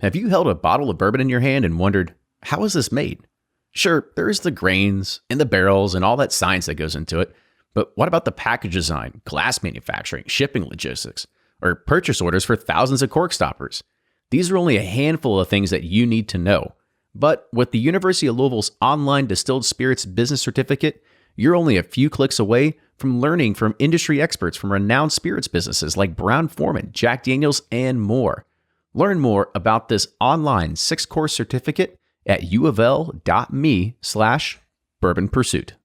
Have you held a bottle of bourbon in your hand and wondered, how is this made? Sure, there's the grains and the barrels and all that science that goes into it, but what about the package design, glass manufacturing, shipping logistics, or purchase orders for thousands of cork stoppers? These are only a handful of things that you need to know. But with the University of Louisville's online distilled spirits business certificate, you're only a few clicks away from learning from industry experts from renowned spirits businesses like Brown-Forman, Jack Daniels, and more. Learn more about this online 6-course certificate at uofl.me/bourbon pursuit.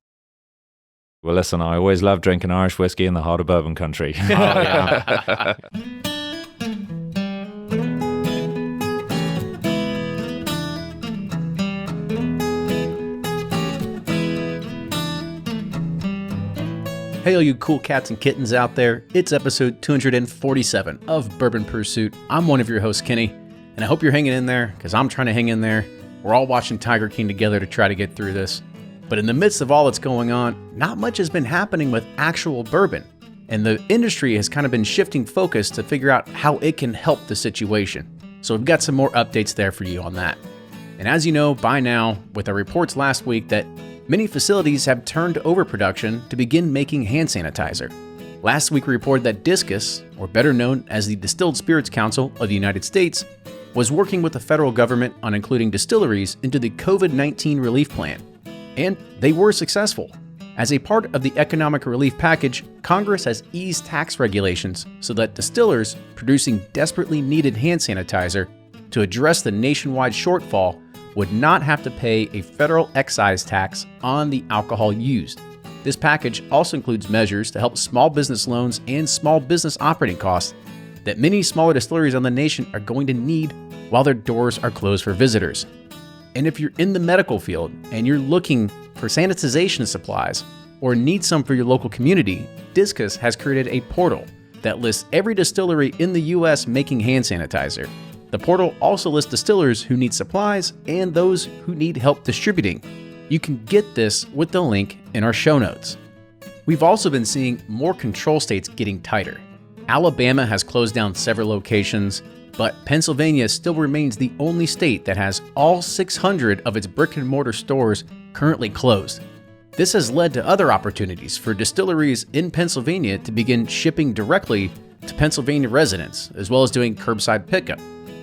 Well, listen, I always love drinking Irish whiskey in the heart of bourbon country. Oh, yeah. Hey, all you cool cats and kittens out there. It's episode 247 of Bourbon Pursuit. I'm one of your hosts, Kenny, and I hope you're hanging in there because I'm trying to hang in there. We're all watching Tiger King together to try to get through this. But in the midst of all that's going on, not much has been happening with actual bourbon, and the industry has kind of been shifting focus to figure out how it can help the situation. So we've got some more updates there for you on that. And as you know by now, with our reports last week that many facilities have turned over production to begin making hand sanitizer. Last week we reported that DISCUS, or better known as the Distilled Spirits Council of the United States, was working with the federal government on including distilleries into the COVID-19 relief plan. And they were successful. As a part of the economic relief package, Congress has eased tax regulations so that distillers producing desperately needed hand sanitizer to address the nationwide shortfall would not have to pay a federal excise tax on the alcohol used. This package also includes measures to help small business loans and small business operating costs that many smaller distilleries in the nation are going to need while their doors are closed for visitors. And if you're in the medical field and you're looking for sanitization supplies or need some for your local community, DISCUS has created a portal that lists every distillery in the U.S. making hand sanitizer. The portal also lists distillers who need supplies and those who need help distributing. You can get this with the link in our show notes. We've also been seeing more control states getting tighter. Alabama has closed down several locations, but Pennsylvania still remains the only state that has all 600 of its brick-and-mortar stores currently closed. This has led to other opportunities for distilleries in Pennsylvania to begin shipping directly to Pennsylvania residents, as well as doing curbside pickup.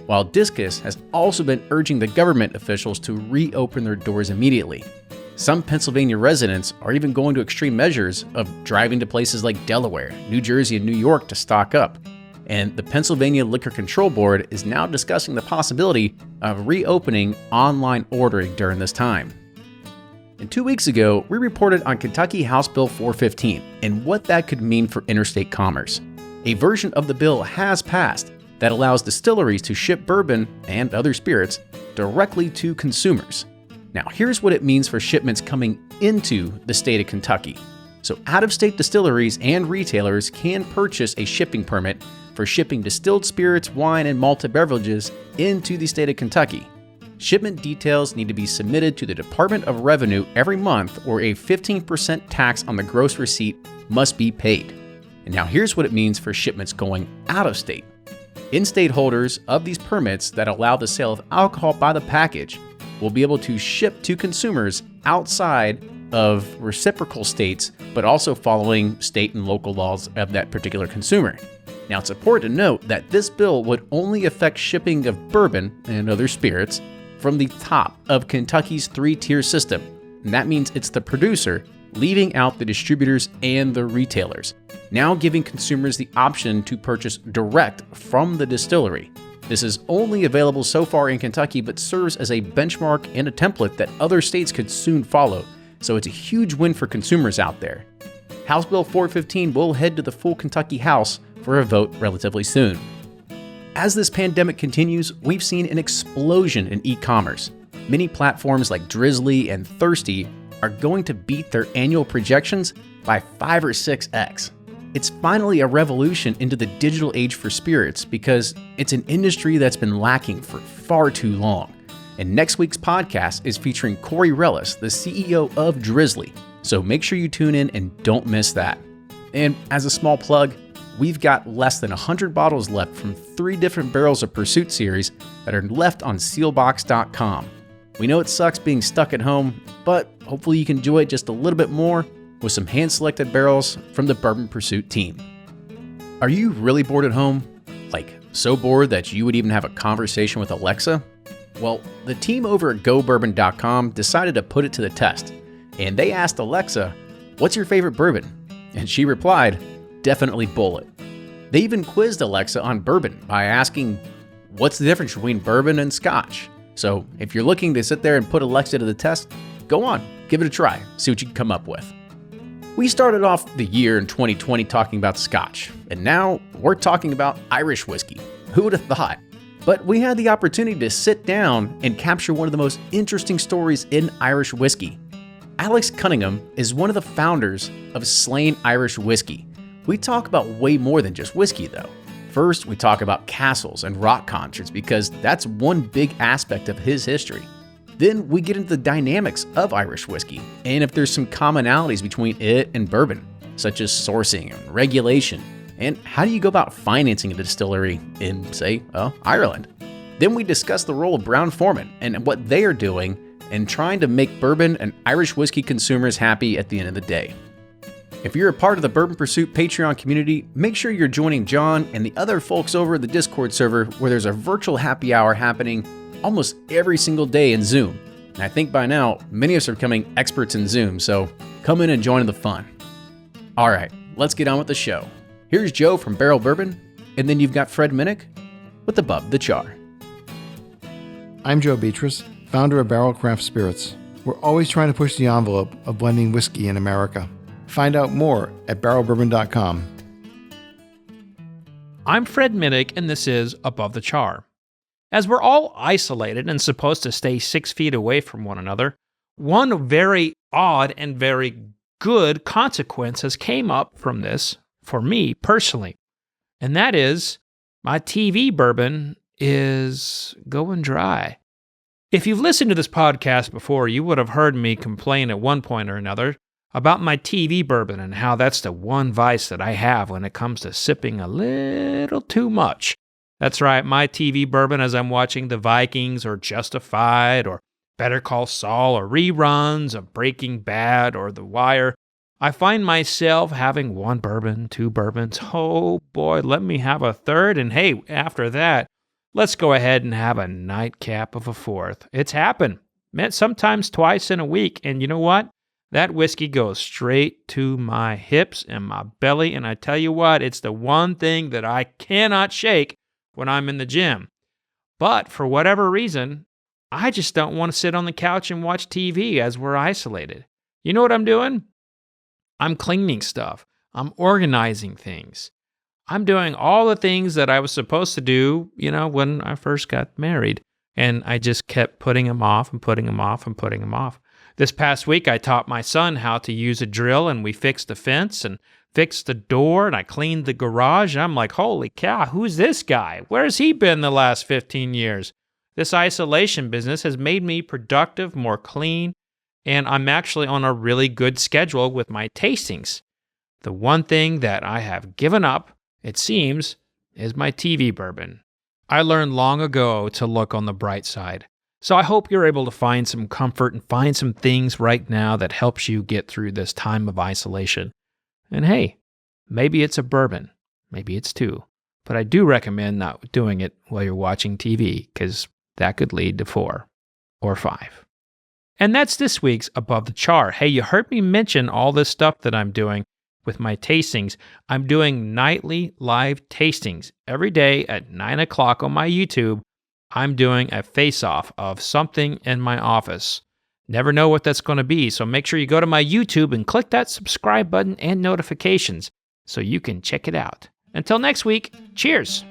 While DISCUS has also been urging the government officials to reopen their doors immediately. Some Pennsylvania residents are even going to extreme measures of driving to places like Delaware, New Jersey, and New York to stock up. And the Pennsylvania Liquor Control Board is now discussing the possibility of reopening online ordering during this time. And 2 weeks ago, we reported on Kentucky House Bill 415 and what that could mean for interstate commerce. A version of the bill has passed that allows distilleries to ship bourbon and other spirits directly to consumers. Now, here's what it means for shipments coming into the state of Kentucky. So, out-of-state distilleries and retailers can purchase a shipping permit for shipping distilled spirits, wine, and malted beverages into the state of Kentucky. Shipment details need to be submitted to the Department of Revenue every month, or a 15% tax on the gross receipt must be paid. And now here's what it means for shipments going out of state. In-state holders of these permits that allow the sale of alcohol by the package will be able to ship to consumers outside of reciprocal states, but also following state and local laws of that particular consumer. Now, it's important to note that this bill would only affect shipping of bourbon and other spirits from the top of Kentucky's 3-tier system. And that means it's the producer, leaving out the distributors and the retailers, now giving consumers the option to purchase direct from the distillery. This is only available so far in Kentucky, but serves as a benchmark and a template that other states could soon follow, so it's a huge win for consumers out there. House Bill 415 will head to the full Kentucky House for a vote relatively soon. As this pandemic continues, we've seen an explosion in e-commerce. Many platforms like Drizzly and Thirsty are going to beat their annual projections by 5 or 6x. It's finally a revolution into the digital age for spirits because it's an industry that's been lacking for far too long. And next week's podcast is featuring Corey Rellis, the CEO of Drizzly. So make sure you tune in and don't miss that. And as a small plug, we've got less than 100 bottles left from 3 different barrels of Pursuit series that are left on sealbox.com. We know it sucks being stuck at home, but hopefully you can enjoy it just a little bit more with some hand-selected barrels from the Bourbon Pursuit team. Are you really bored at home? Like, so bored that you would even have a conversation with Alexa? Well, the team over at GoBourbon.com decided to put it to the test, and they asked Alexa, "What's your favorite bourbon?" And she replied, "Definitely Bulleit." They even quizzed Alexa on bourbon by asking, "What's the difference between bourbon and Scotch?" So if you're looking to sit there and put Alexa to the test, go on, give it a try, see what you can come up with. We started off the year in 2020 talking about Scotch, and now we're talking about Irish whiskey. Who would have thought? But we had the opportunity to sit down and capture one of the most interesting stories in Irish whiskey. Alex Cunningham is one of the founders of Slane Irish Whiskey. We talk about way more than just whiskey though. First, we talk about castles and rock concerts because that's one big aspect of his history. Then we get into the dynamics of Irish whiskey and if there's some commonalities between it and bourbon, such as sourcing and regulation, and how do you go about financing a distillery in, say, Ireland. Then we discuss the role of Brown-Forman and what they are doing in trying to make bourbon and Irish whiskey consumers happy at the end of the day. If you're a part of the Bourbon Pursuit Patreon community, make sure you're joining John and the other folks over at the Discord server where there's a virtual happy hour happening almost every single day in Zoom. And I think by now, many of us are becoming experts in Zoom, so come in and join the fun. All right, let's get on with the show. Here's Joe from Barrel Bourbon, and then you've got Fred Minnick with Above the Char. I'm Joe Beatrice, founder of Barrel Craft Spirits. We're always trying to push the envelope of blending whiskey in America. Find out more at barrelbourbon.com. I'm Fred Minnick, and this is Above the Char. As we're all isolated and supposed to stay 6 feet away from one another, one very odd and very good consequence has came up from this for me personally, and that is my TV bourbon is going dry. If you've listened to this podcast before, you would have heard me complain at one point or another about my TV bourbon and how that's the one vice that I have when it comes to sipping a little too much. That's right, my TV bourbon as I'm watching The Vikings or Justified or Better Call Saul or reruns of Breaking Bad or The Wire, I find myself having one bourbon, 2 bourbons. Oh boy, let me have a third. And hey, after that, let's go ahead and have a nightcap of a 4th. It's happened. Sometimes twice in a week. And you know what? That whiskey goes straight to my hips and my belly. And I tell you what, it's the one thing that I cannot shake when I'm in the gym. But for whatever reason, I just don't want to sit on the couch and watch TV as we're isolated. You know what I'm doing? I'm cleaning stuff. I'm organizing things. I'm doing all the things that I was supposed to do, when I first got married. And I just kept putting them off and putting them off and putting them off. This past week, I taught my son how to use a drill, and we fixed the fence and fixed the door, and I cleaned the garage. I'm like, holy cow, who's this guy? Where's he been the last 15 years? This isolation business has made me productive, more clean, and I'm actually on a really good schedule with my tastings. The one thing that I have given up, it seems, is my TV bourbon. I learned long ago to look on the bright side. So I hope you're able to find some comfort and find some things right now that helps you get through this time of isolation. And hey, maybe it's a bourbon, maybe it's 2, but I do recommend not doing it while you're watching TV because that could lead to 4 or 5. And that's this week's Above the Char. Hey, you heard me mention all this stuff that I'm doing with my tastings. I'm doing nightly live tastings every day at 9 o'clock on my YouTube. I'm doing a face-off of something in my office. Never know what that's going to be, so make sure you go to my YouTube and click that subscribe button and notifications so you can check it out. Until next week, cheers!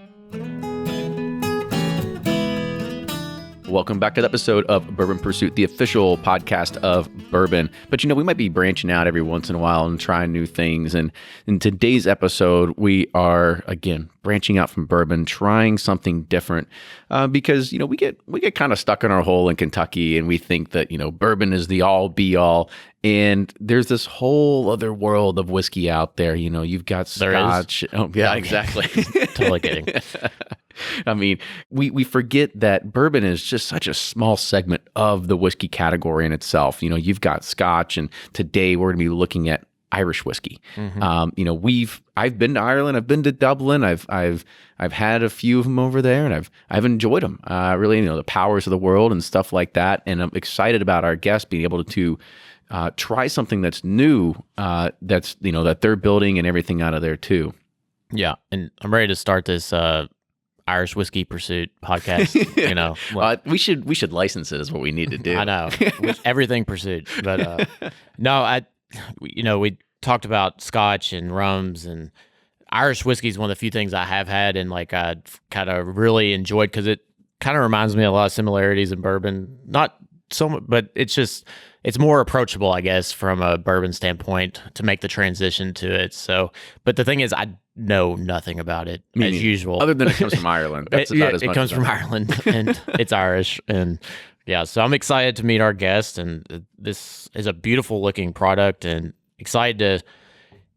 Welcome back to the episode of Bourbon Pursuit, the official podcast of bourbon. But we might be branching out every once in a while and trying new things. And in today's episode, we are, again, branching out from bourbon, trying something different because, we get kind of stuck in our hole in Kentucky and we think that, bourbon is the all be all. And there's this whole other world of whiskey out there. You've got Scotch. Oh, yeah, exactly. Totally kidding. I mean, we forget that bourbon is just such a small segment of the whiskey category in itself. You've got Scotch, and today we're going to be looking at Irish whiskey. Mm-hmm. I've been to Ireland, I've been to Dublin, I've had a few of them over there, and I've enjoyed them. Really, the powers of the world and stuff like that. And I'm excited about our guests being able to try something that's new, that's that they're building and everything out of there too. Yeah, and I'm ready to start this Irish Whiskey Pursuit podcast. We should license it is what we need to do. I know. Everything Pursuit. But no, we talked about Scotch and rums, and Irish whiskey is one of the few things I have had and I kind of really enjoyed because it kind of reminds me of a lot of similarities in bourbon. Not so much, but it's more approachable, I guess, from a bourbon standpoint to make the transition to it. So, but the thing is, I know nothing about it as usual. Other than it comes from Ireland. That's about as much. It comes from Ireland and it's Irish. And yeah, so I'm excited to meet our guest. And this is a beautiful looking product and excited to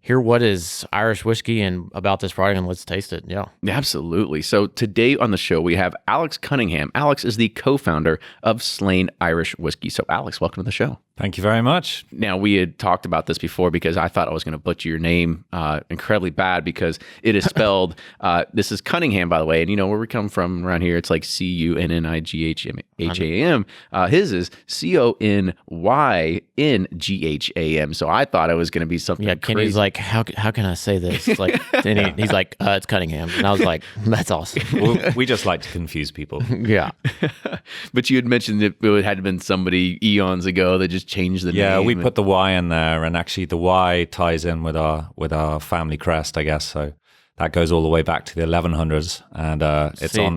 hear what is Irish whiskey and about this product, and let's taste it. Yeah. Absolutely. So today on the show, we have Alex Cunningham. Alex is the co-founder of Slane Irish Whiskey. So Alex, welcome to the show. Thank you very much. Now, we had talked about this before because I thought I was going to butcher your name incredibly bad because it is spelled, this is Cunningham, by the way. And where we come from around here, it's like Cunningham. His is Conyngham. So I thought it was going to be something crazy. Kenny's like, how can I say this? It's like, and he's like, it's Cunningham. And I was like, that's awesome. We just like to confuse people. Yeah. But you had mentioned that it had been somebody eons ago that just changed the name. Yeah, we put the Y in there, and actually the Y ties in with our family crest, I guess. So that goes all the way back to the 1100s, and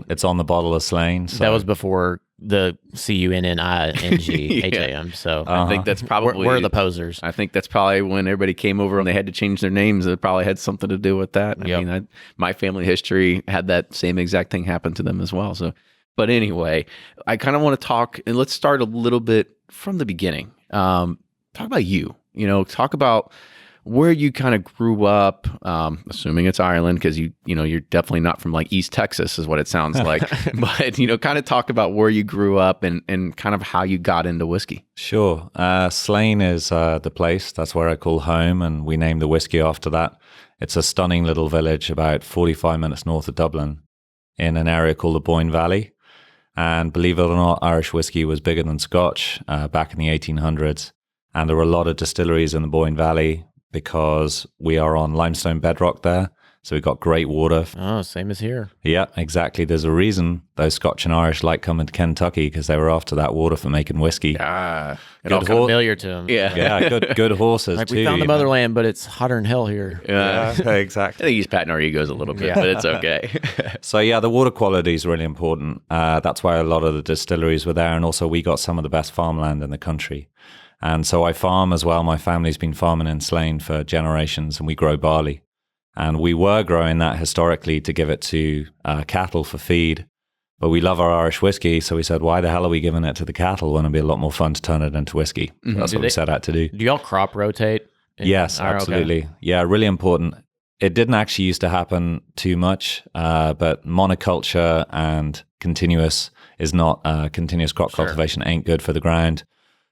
it's on the bottle of Slane. So. That was before the Cunningham. So I think that's probably we're the posers. I think that's probably when everybody came over and they had to change their names. It probably had something to do with that. I mean, my family history had that same exact thing happen to them as well. So, but anyway, I kind of want to talk, and let's start a little bit from the beginning. Talk about you. Talk about where you kind of grew up, assuming it's Ireland, because you're definitely not from East Texas is what it sounds like. But kind of talk about where you grew up and kind of how you got into whiskey. Sure. Slane is the place. That's where I call home, and we named the whiskey after that. It's a stunning little village about 45 minutes north of Dublin in an area called the Boyne Valley. And believe it or not, Irish whiskey was bigger than Scotch back in the 1800s. And there were a lot of distilleries in the Boyne Valley because we are on limestone bedrock there. So we got great water. Oh, same as here. Yeah, exactly. There's a reason those Scotch and Irish like coming to Kentucky because they were after that water for making whiskey. It all familiar to them. Yeah, good horses too. We found the motherland, but it's hotter than hell here. Yeah, exactly. I think he's patting our egos a little bit, but it's okay. So yeah, the water quality is really important. That's why a lot of the distilleries were there, and also we got some of the best farmland in the country. And so I farm as well. My family's been farming in Slane for generations, and we grow barley. And we were growing that historically to give it to cattle for feed. But we love our Irish whiskey, so we said, why the hell are we giving it to the cattle when it'd be a lot more fun to turn it into whiskey? Mm-hmm. That's what we set out to do. Do y'all crop rotate? Yes, absolutely. Okay. Yeah, really important. It didn't actually used to happen too much, but monoculture and continuous crop cultivation ain't good for the ground.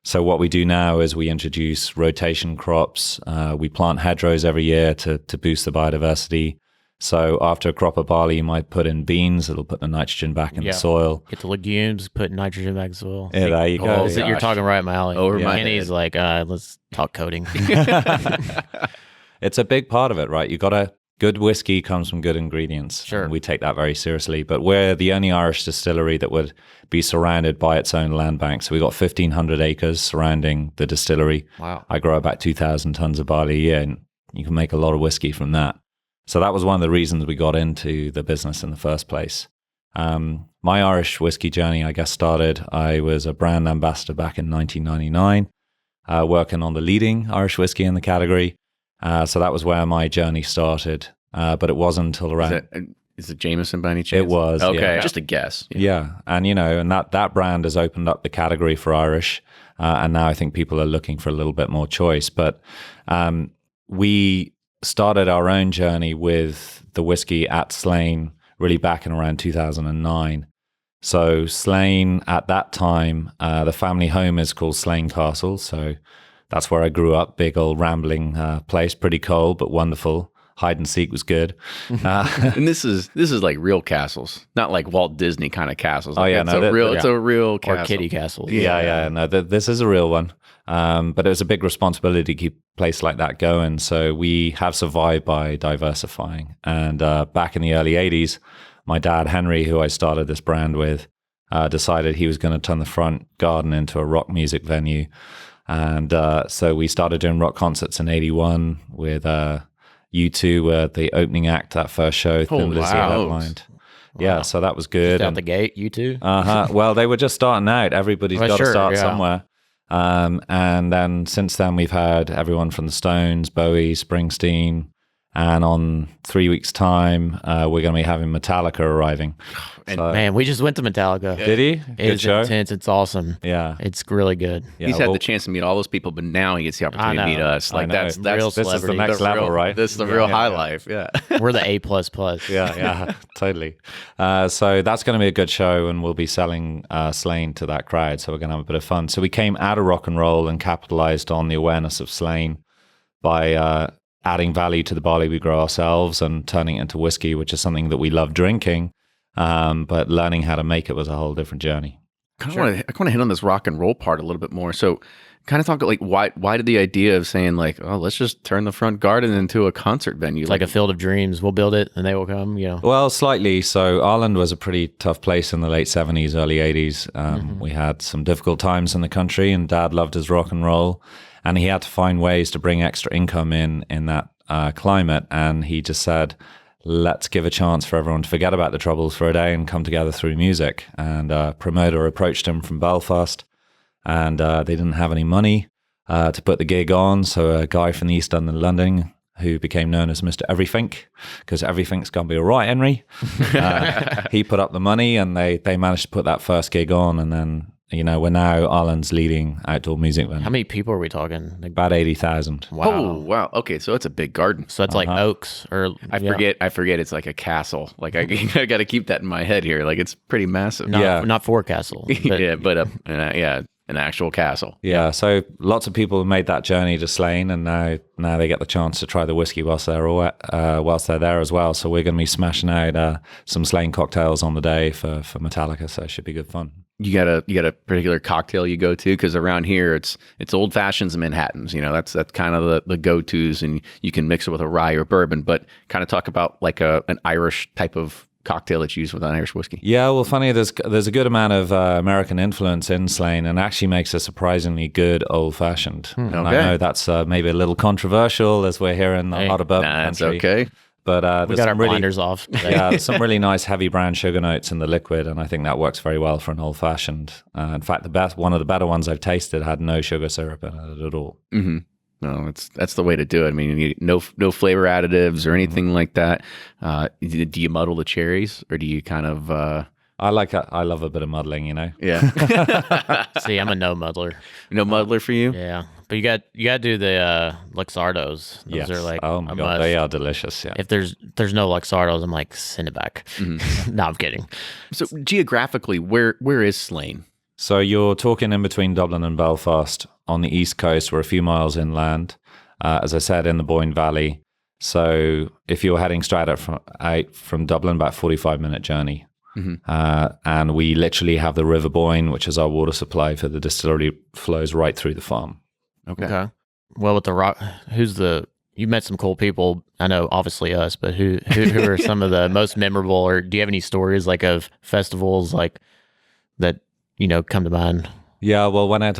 So what we do now is we introduce rotation crops. We plant hedgerows every year to boost the biodiversity. So after a crop of barley, you might put in beans. It'll put the nitrogen back in the soil. Get the legumes, put nitrogen back in the soil. Yeah, there you go. You're talking right my alley. Over my Kenny's head. like, let's talk coding. It's a big part of it, right? Good whiskey comes from good ingredients. Sure. And we take that very seriously. But we're the only Irish distillery that would be surrounded by its own land bank. So we've got 1,500 acres surrounding the distillery. Wow. I grow about 2,000 tons of barley a year, and you can make a lot of whiskey from that. So that was one of the reasons we got into the business in the first place. My Irish whiskey journey, I guess, started. I was a brand ambassador back in 1999, working on the leading Irish whiskey in the category. So that was where my journey started. But it wasn't until around... Is it Jameson by any chance? It was. Okay, yeah. just a guess. Yeah. And, and that brand has opened up the category for Irish. And now I think people are looking for a little bit more choice. But we started our own journey with the whiskey at Slane really back in around 2009. So Slane at that time, the family home is called Slane Castle. So that's where I grew up. Big old rambling place, pretty cold, but wonderful. Hide and seek was good. And this is like real castles, not like Walt Disney kind of castles. Like it's a real castle. Or kiddie castles. Yeah. No, this is a real one. But it was a big responsibility to keep a place like that going. So we have survived by diversifying. And back in the early 80s, my dad, Henry, who I started this brand with, decided he was going to turn the front garden into a rock music venue. And so we started doing rock concerts in 81 with... U2 were the opening act, that first show. Thin Lizzy headlined. Yeah, so that was good. Just out the gate, U2? Uh-huh. Well, they were just starting out. Everybody's got to start somewhere. And then since then, we've had everyone from the Stones, Bowie, Springsteen, and on 3 weeks' time, we're going to be having Metallica arriving. And man, we just went to Metallica. Did he? It's intense. It's awesome. Yeah. It's really good. Yeah, He's had the chance to meet all those people, but now he gets the opportunity to meet us. Like that's real this is the next level, right? This is the real high life. Yeah. We're the A++. Yeah, totally. So that's going to be a good show, and we'll be selling Slane to that crowd. So we're going to have a bit of fun. So we came out of rock and roll and capitalized on the awareness of Slane by adding value to the barley we grow ourselves and turning it into whiskey, which is something that we love drinking. But learning how to make it was a whole different journey. I want to hit on this rock and roll part a little bit more. So kind of talk like why did the idea of saying like, oh, let's just turn the front garden into a concert venue? It's like a field of dreams. We'll build it and they will come, Well, slightly. So Ireland was a pretty tough place in the late 70s, early 80s. We had some difficult times in the country, and Dad loved his rock and roll. And he had to find ways to bring extra income in that climate. And he just said, let's give a chance for everyone to forget about the troubles for a day and come together through music. And a promoter approached him from Belfast, and they didn't have any money to put the gig on. So a guy from the East End of London, who became known as Mr. Everythink, because everything's going to be all right, Henry. He put up the money, and they managed to put that first gig on. And then, we're now Ireland's leading outdoor music venue. How many people are we talking? About 80,000. Wow. Oh, wow. Okay, so it's a big garden. So it's like Oaks, or I forget it's like a castle. Like I got to keep that in my head here. Like it's pretty massive. Not Forecastle. But an actual castle. Yeah, so lots of people have made that journey to Slane, and now they get the chance to try the whiskey whilst they're there as well. So we're going to be smashing out some Slane cocktails on the day for Metallica. So it should be good fun. You got a particular cocktail you go to? Because around here it's old fashions and Manhattans. That's kind of the go tos, and you can mix it with a rye or bourbon. But kind of talk about like an Irish type of cocktail that's used with an Irish whiskey. Yeah, well, funny, there's a good amount of American influence in Slane, and actually makes a surprisingly good old fashioned. And I know that's maybe a little controversial, as we're hearing a lot of bourbon country. That's okay. But we got our blinders off. Yeah, there's some really nice heavy brown sugar notes in the liquid, and I think that works very well for an old fashioned. In fact, one of the better ones I've tasted had no sugar syrup in it at all. Mm-hmm. No, that's the way to do it. I mean, you no flavor additives or anything like that. Do you muddle the cherries, or do you kind of? I love a bit of muddling, Yeah. See, I'm a no muddler. No muddler for you? Yeah, but you got to do the Luxardos. Those are like, oh my god, they are delicious. Yeah. If there's no Luxardos, I'm like, send it back. Mm-hmm. No, I'm kidding. So geographically, where is Slane? So you're talking in between Dublin and Belfast on the east coast. We're a few miles inland, as I said, in the Boyne Valley. So if you're heading straight out from Dublin, about 45-minute journey. Mm-hmm. And we literally have the River Boyne, which is our water supply for the distillery, flows right through the farm. Okay. Well, with the rock, you met some cool people. I know, obviously us, but who are some of the most memorable, or do you have any stories like of festivals like that, come to mind? Yeah, well, when it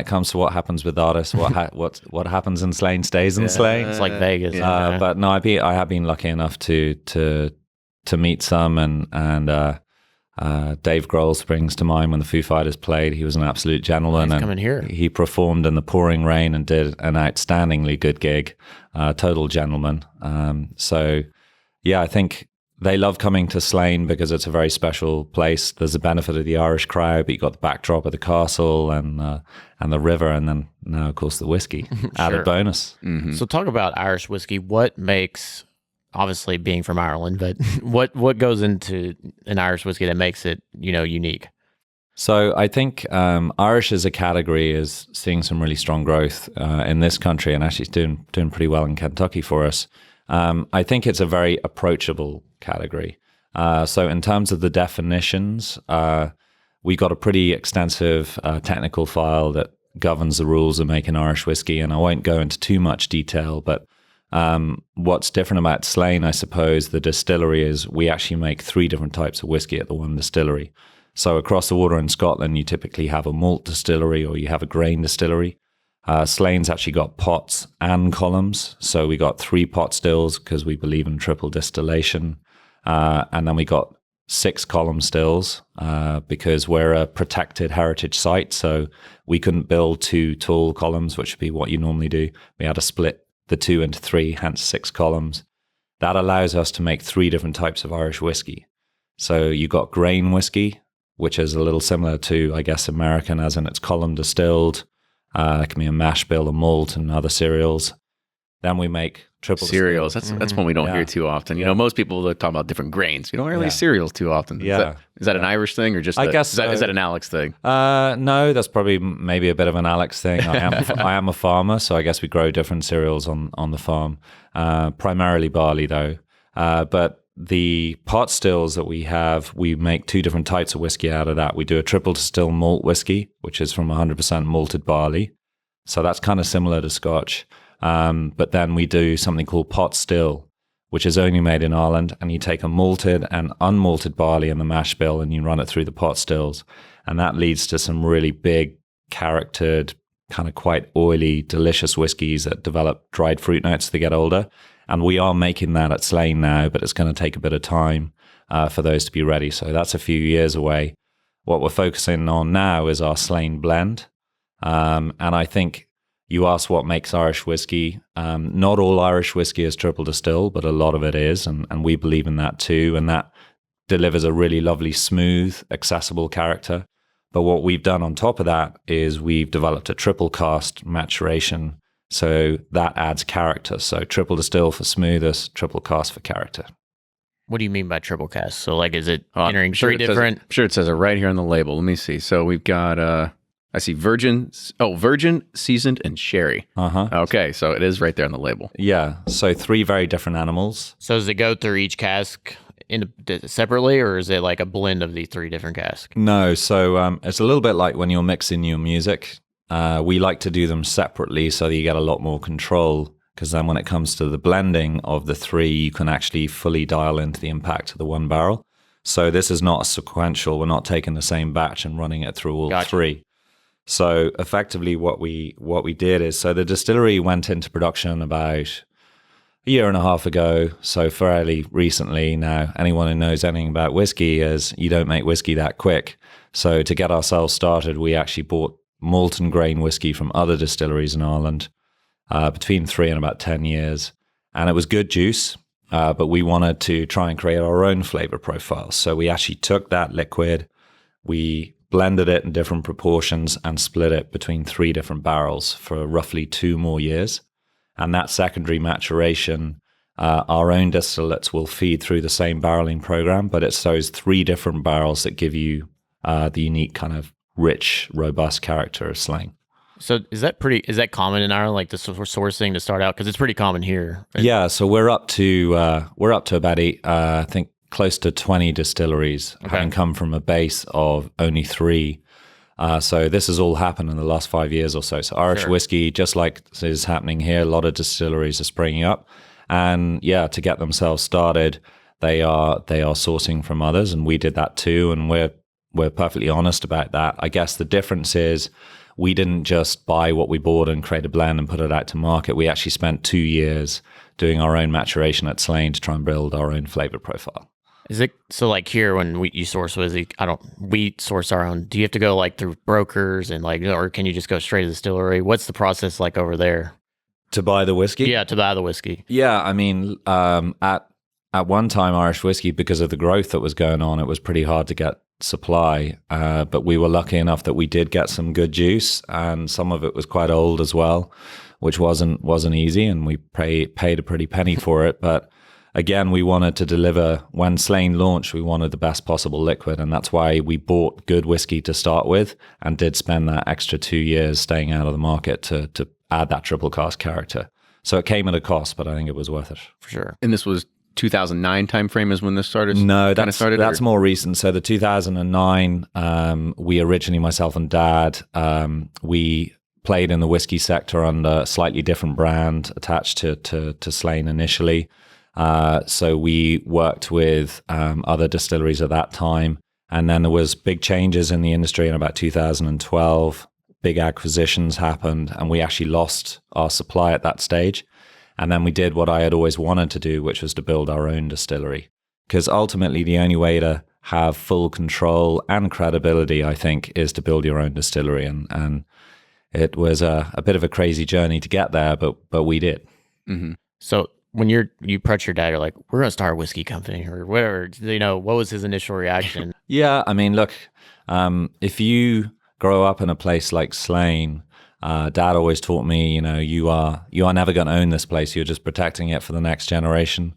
comes to what happens with artists, what happens in Slane stays in Slane. It's like Vegas. But no, I have been lucky enough to meet some, and Dave Grohl springs to mind when the Foo Fighters played. He was an absolute gentleman. He's and coming here. He performed in the pouring rain and did an outstandingly good gig. Total gentleman. So, yeah, I think they love coming to Slane because it's a very special place. There's the benefit of the Irish crowd, but you got the backdrop of the castle and the river, and then now, of course, the whiskey. Added bonus. Mm-hmm. So talk about Irish whiskey. What makes, obviously being from Ireland, but what goes into an Irish whiskey that makes it, unique? So I think Irish as a category is seeing some really strong growth in this country, and actually it's doing pretty well in Kentucky for us. I think it's a very approachable category. So in terms of the definitions, we got a pretty extensive technical file that governs the rules of making Irish whiskey, and I won't go into too much detail, but what's different about Slane, I suppose, the distillery, is we actually make 3 different types of whiskey at the one distillery. So across the water in Scotland, you typically have a malt distillery or you have a grain distillery. Slane's actually got pots and columns. So we got 3 pot stills because we believe in triple distillation. And then we got 6 column stills because we're a protected heritage site. So we couldn't build 2 tall columns, which would be what you normally do. We had to split the 2 into 3, hence 6 columns. That allows us to make 3 different types of Irish whiskey. So you got grain whiskey, which is a little similar to, I guess, American, as in it's column distilled. It can be a mash bill, a malt, and other cereals. Then we make triple cereals. That's one we don't hear too often. You know, most people talk about different grains. You don't really hear cereals too often. Yeah. Is that an Irish thing or just? I guess is that an Alex thing? No, that's probably maybe a bit of an Alex thing. I am a farmer, so I guess we grow different cereals on the farm. Primarily barley, though. But the pot stills that we have, we make 2 different types of whiskey out of that. We do a triple distill malt whiskey, which is from 100% malted barley. So that's kind of similar to Scotch. But then we do something called pot still, which is only made in Ireland. And you take a malted and unmalted barley in the mash bill and you run it through the pot stills. And that leads to some really big, charactered, kind of quite oily, delicious whiskeys that develop dried fruit notes as they get older. And we are making that at Slane now, but it's going to take a bit of time for those to be ready. So that's a few years away. What we're focusing on now is our Slane blend. And I think you asked what makes Irish whiskey. Not all Irish whiskey is triple distilled, but a lot of it is. And we believe in that too. And that delivers a really lovely, smooth, accessible character. But what we've done on top of that is we've developed a triple cask maturation. So that adds character. So triple distill for smoothness, triple cask for character. What do you mean by triple cask? So like, is it entering 3 different? I'm sure it says it right here on the label. Let me see. So we've got, I see virgin, seasoned, and sherry. Okay, so it is right there on the label. Yeah, so 3 very different animals. So does it go through each cask separately, or is it like a blend of these 3 different casks? No, so it's a little bit like when you're mixing your music. We like to do them separately so that you get a lot more control, because then when it comes to the blending of the 3, you can actually fully dial into the impact of the 1 barrel. So this is not a sequential. We're not taking the same batch and running it through all 3. So effectively what we did is, so the distillery went into production about a year and a half ago, so fairly recently. Now, anyone who knows anything about whiskey is you don't make whiskey that quick. So to get ourselves started, we actually bought malt and grain whiskey from other distilleries in Ireland between 3 and about 10 years. And it was good juice, but we wanted to try and create our own flavor profile. So we actually took that liquid, we blended it in different proportions and split it between 3 different barrels for roughly 2 more years. And that secondary maturation, our own distillates will feed through the same barreling program, but it's those 3 different barrels that give you the unique kind of rich, robust character of Slane. So is that common in Ireland, like the sourcing to start out? Because it's pretty common here. Right? Yeah, so we're up to about 8, I think close to 20 distilleries, having come from a base of only 3. So this has all happened in the last 5 years or so. So Irish whiskey, just like is happening here, a lot of distilleries are springing up. And yeah, to get themselves started, they are sourcing from others, and we did that too. And we're perfectly honest about that. I guess the difference is we didn't just buy what we bought and create a blend and put it out to market. We actually spent 2 years doing our own maturation at Slane to try and build our own flavor profile. Is it so like here when you source whiskey? We source our own. Do you have to go like through brokers and like, or can you just go straight to the distillery? What's the process like over there? To buy the whiskey? Yeah, to buy the whiskey. Yeah, I mean, at one time, Irish whiskey, because of the growth that was going on, it was pretty hard to get supply. But we were lucky enough that we did get some good juice, and some of it was quite old as well, which wasn't easy, and we paid a pretty penny for it. But again, we wanted to deliver. When Slane launched, we wanted the best possible liquid, and that's why we bought good whiskey to start with, and did spend that extra 2 years staying out of the market to add that triple cask character. So it came at a cost, but I think it was worth it. For sure. And this was 2009 timeframe is when this started? No, that's more recent. So the 2009, we originally, myself and Dad, we played in the whiskey sector under a slightly different brand attached to Slane initially. So we worked with other distilleries at that time. And then there was big changes in the industry in about 2012. Big acquisitions happened, and we actually lost our supply at that stage. And then we did what I had always wanted to do, which was to build our own distillery. Because ultimately, the only way to have full control and credibility, I think, is to build your own distillery. And it was a bit of a crazy journey to get there, but we did. Mm-hmm. So when you approach your dad, you're like, we're going to start a whiskey company or whatever. What was his initial reaction? Yeah, I mean, look, if you grow up in a place like Slane, Dad always taught me, you are never going to own this place. You're just protecting it for the next generation.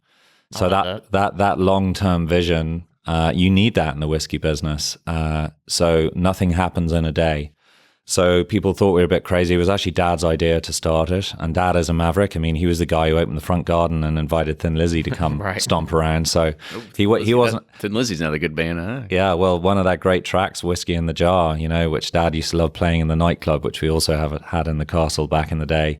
So that long-term vision, you need that in the whiskey business. So nothing happens in a day. So people thought we were a bit crazy. It was actually Dad's idea to start it. And Dad is a maverick. I mean, he was the guy who opened the front garden and invited Thin Lizzy to come right. stomp around. So he wasn't... Thin Lizzy's not a good band, huh? Yeah, well, one of that great tracks, Whiskey in the Jar, which Dad used to love playing in the nightclub, which we also had in the castle back in the day.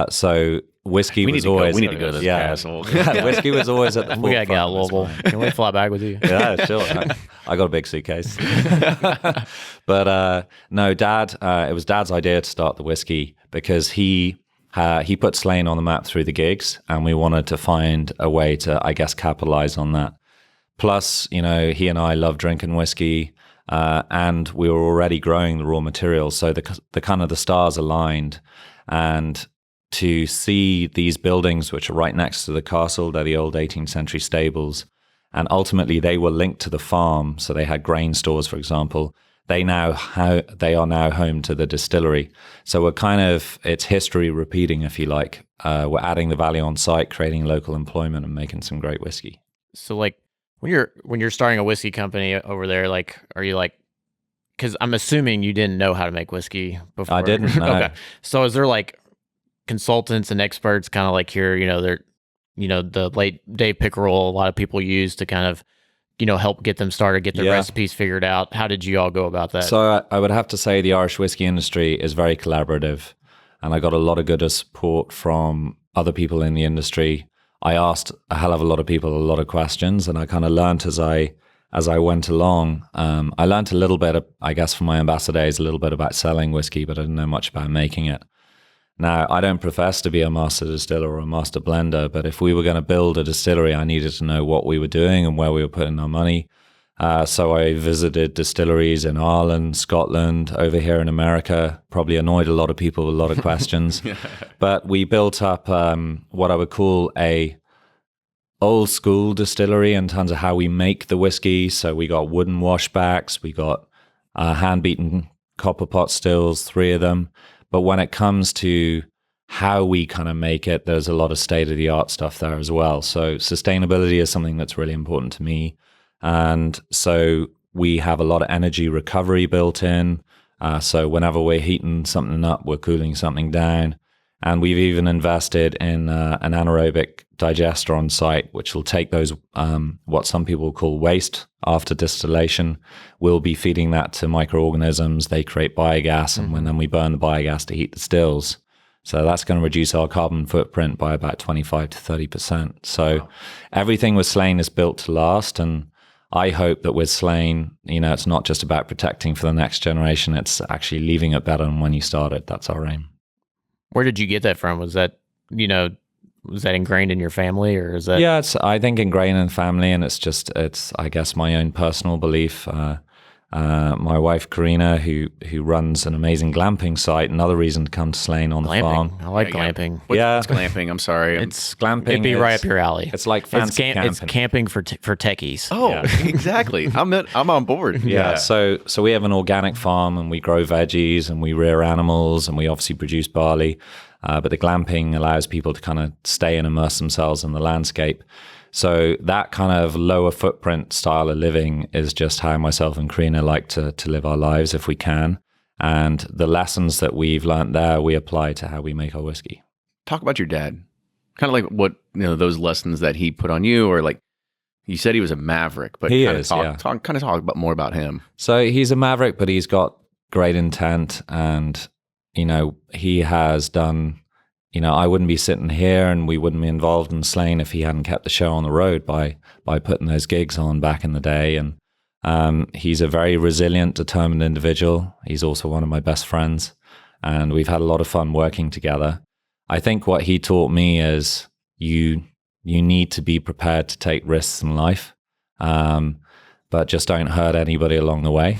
So whiskey was always... We need to go to the castle. Yeah, whiskey was always at the forefront. We got to get out of Louisville. Can we fly back with you? Yeah, sure. I got a big suitcase. But no, Dad, it was Dad's idea to start the whiskey because he put Slane on the map through the gigs, and we wanted to find a way to, I guess, capitalize on that. Plus, he and I love drinking whiskey, and we were already growing the raw materials. So the kind of the stars aligned, and to see these buildings, which are right next to the castle, they're the old 18th century stables. And ultimately they were linked to the farm. So they had grain stores, for example. They are now home to the distillery. So it's history repeating, if you like. We're adding the value on site, creating local employment, and making some great whiskey. So like when you're starting a whiskey company over there, like, are you like, because I'm assuming you didn't know how to make whiskey before. I didn't know. Okay. So is there like consultants and experts kind of like here, they're, the late day pickerel, a lot of people use to kind of, help get them started, get their recipes figured out. How did you all go about that? So I would have to say the Irish whiskey industry is very collaborative, and I got a lot of good support from other people in the industry. I asked a hell of a lot of people a lot of questions, and I kind of learned as I went along. I learned a little bit, I guess, from my ambassador days, a little bit about selling whiskey, but I didn't know much about making it. Now, I don't profess to be a master distiller or a master blender, but if we were going to build a distillery, I needed to know what we were doing and where we were putting our money. So I visited distilleries in Ireland, Scotland, over here in America, probably annoyed a lot of people with a lot of questions. But we built up what I would call a old school distillery in terms of how we make the whiskey. So we got wooden washbacks, we got hand-beaten copper pot stills, 3 of them. But when it comes to how we kind of make it, there's a lot of state-of-the-art stuff there as well. So sustainability is something that's really important to me. And so we have a lot of energy recovery built in. So whenever we're heating something up, we're cooling something down. And we've even invested in an anaerobic digester on site, which will take those, what some people call waste after distillation. We'll be feeding that to microorganisms. They create biogas, and then we burn the biogas to heat the stills. So that's going to reduce our carbon footprint by about 25 to 30%. So everything with Slane is built to last. And I hope that with Slane, it's not just about protecting for the next generation. It's actually leaving it better than when you started. That's our aim. Where did you get that from? Was that, Was that ingrained in your family, or is that? Yeah, it's I think ingrained in family, and it's I guess my own personal belief. My wife Karina, who runs an amazing glamping site, another reason to come to Slane on the farm. I like glamping. What's glamping? I'm sorry. It's glamping. It'd be right up your alley. It's like fancy camping. It's camping for techies. Oh, exactly. I'm on board. Yeah. So we have an organic farm, and we grow veggies, and we rear animals, and we obviously produce barley. But the glamping allows people to kind of stay and immerse themselves in the landscape. So that kind of lower footprint style of living is just how myself and Karina like to live our lives if we can. And the lessons that we've learned there, we apply to how we make our whiskey. Talk about your dad. Kind of like what, those lessons that he put on you, or like you said he was a maverick, but talk about more about him. So he's a maverick, but he's got great intent, and, he has done, I wouldn't be sitting here and we wouldn't be involved in Slane if he hadn't kept the show on the road by putting those gigs on back in the day. And he's a very resilient, determined individual. He's also one of my best friends, and we've had a lot of fun working together. I think what he taught me is you need to be prepared to take risks in life, but just don't hurt anybody along the way,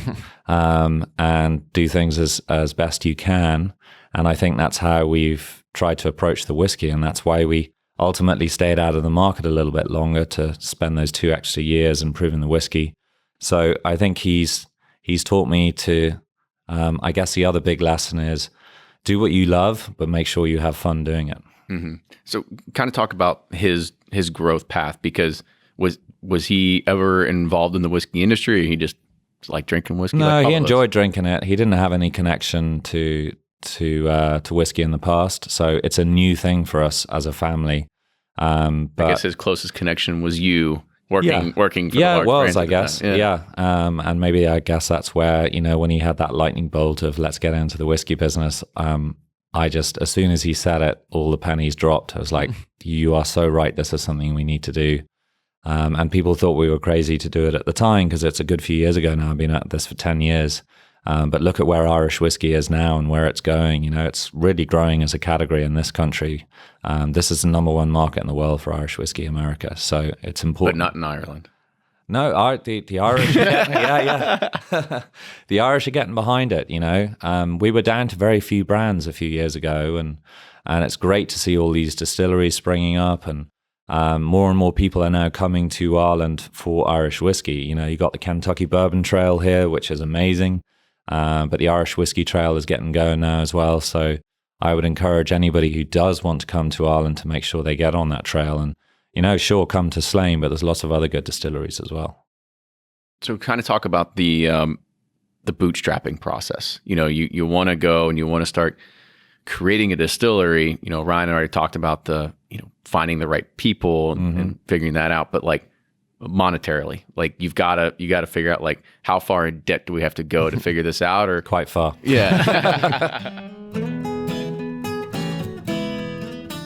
and do things as best you can. And I think that's how we've tried to approach the whiskey, and that's why we ultimately stayed out of the market a little bit longer, to spend those 2 extra years improving the whiskey. So I think he's taught me to, I guess the other big lesson is do what you love, but make sure you have fun doing it. Mm-hmm. So kind of talk about his growth path, because was he ever involved in the whiskey industry, or he just like drinking whiskey? No, he enjoyed drinking it. He didn't have any connection to whiskey in the past, so it's a new thing for us as a family. But I guess his closest connection was you working for the large it was, brands I guess. And maybe I guess that's where, when he had that lightning bolt of let's get into the whiskey business, I just, as soon as he said it, all the pennies dropped. I was like, you are so right, this is something we need to do. And people thought we were crazy to do it at the time, because it's a good few years ago now. I've been at this for 10 years. But look at where Irish whiskey is now and where it's going. It's really growing as a category in this country. This is the number one market in the world for Irish whiskey, America. So it's important. But not in Ireland. No, the Irish, the Irish are getting behind it. We were down to very few brands a few years ago, and it's great to see all these distilleries springing up, and more and more people are now coming to Ireland for Irish whiskey. You got the Kentucky Bourbon Trail here, which is amazing. But the Irish Whiskey Trail is getting going now as well. So I would encourage anybody who does want to come to Ireland to make sure they get on that trail. And, sure, come to Slane, but there's lots of other good distilleries as well. So kind of talk about the bootstrapping process. You want to go and you want to start creating a distillery. Ryan already talked about the, finding the right people and figuring that out. But like, monetarily, like you got to figure out like how far in debt do we have to go to figure this out, or quite far. Yeah.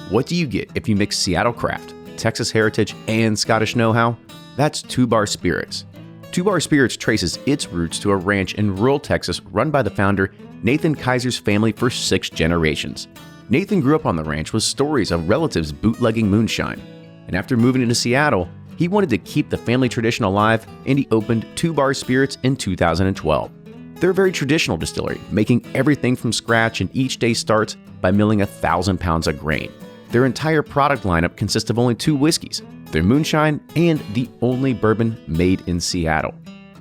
What do you get if you mix Seattle craft, Texas heritage, and Scottish know-how? That's 2 Bar Spirits. 2 Bar Spirits traces its roots to a ranch in rural Texas run by the founder Nathan Kaiser's family for 6 generations. Nathan grew up on the ranch with stories of relatives bootlegging moonshine, and after moving into Seattle, he wanted to keep the family tradition alive, and he opened 2 Bar Spirits in 2012. They're a very traditional distillery, making everything from scratch, and each day starts by milling 1,000 pounds of grain. Their entire product lineup consists of only 2 whiskeys, their moonshine and the only bourbon made in Seattle.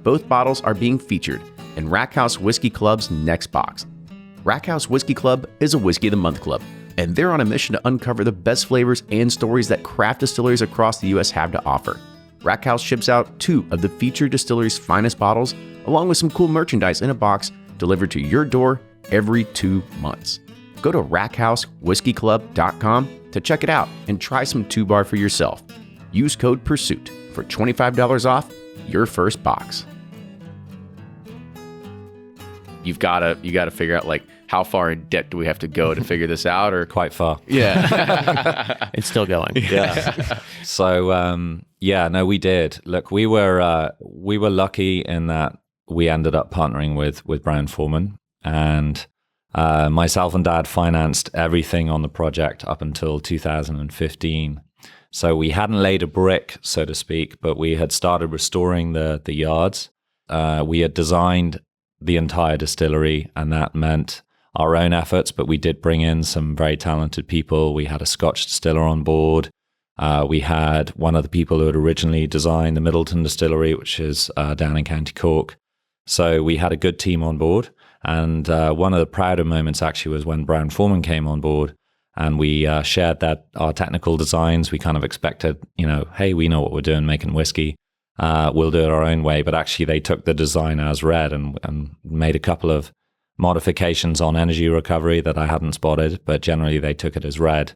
Both bottles are being featured in Rack House Whiskey Club's next box. Rack House Whiskey Club is a Whiskey of the Month club, and they're on a mission to uncover the best flavors and stories that craft distilleries across the U.S. have to offer. Rack House ships out 2 of the featured distillery's finest bottles, along with some cool merchandise in a box delivered to your door every 2 months. Go to rackhousewhiskeyclub.com to check it out and try some 2 Bar for yourself. Use code PURSUIT for $25 off your first box. You got to figure out like how far in debt do we have to go to figure this out, or quite far. Yeah. It's still going. Yeah. So we did. Look, we were lucky in that we ended up partnering with Brown-Forman, and Myself and Dad financed everything on the project up until 2015. So we hadn't laid a brick, so to speak, but we had started restoring the yards. We had designed the entire distillery, and that meant our own efforts, but we did bring in some very talented people. We had a Scotch distiller on board. We had one of the people who had originally designed the Middleton distillery, which is down in County Cork. So we had a good team on board. And one of the prouder moments actually was when Brown-Forman came on board, and we shared our technical designs. We kind of expected, hey, we know what we're doing, making whiskey. We'll do it our own way. But actually they took the design as read and made a couple of modifications on energy recovery that I hadn't spotted, but generally they took it as read.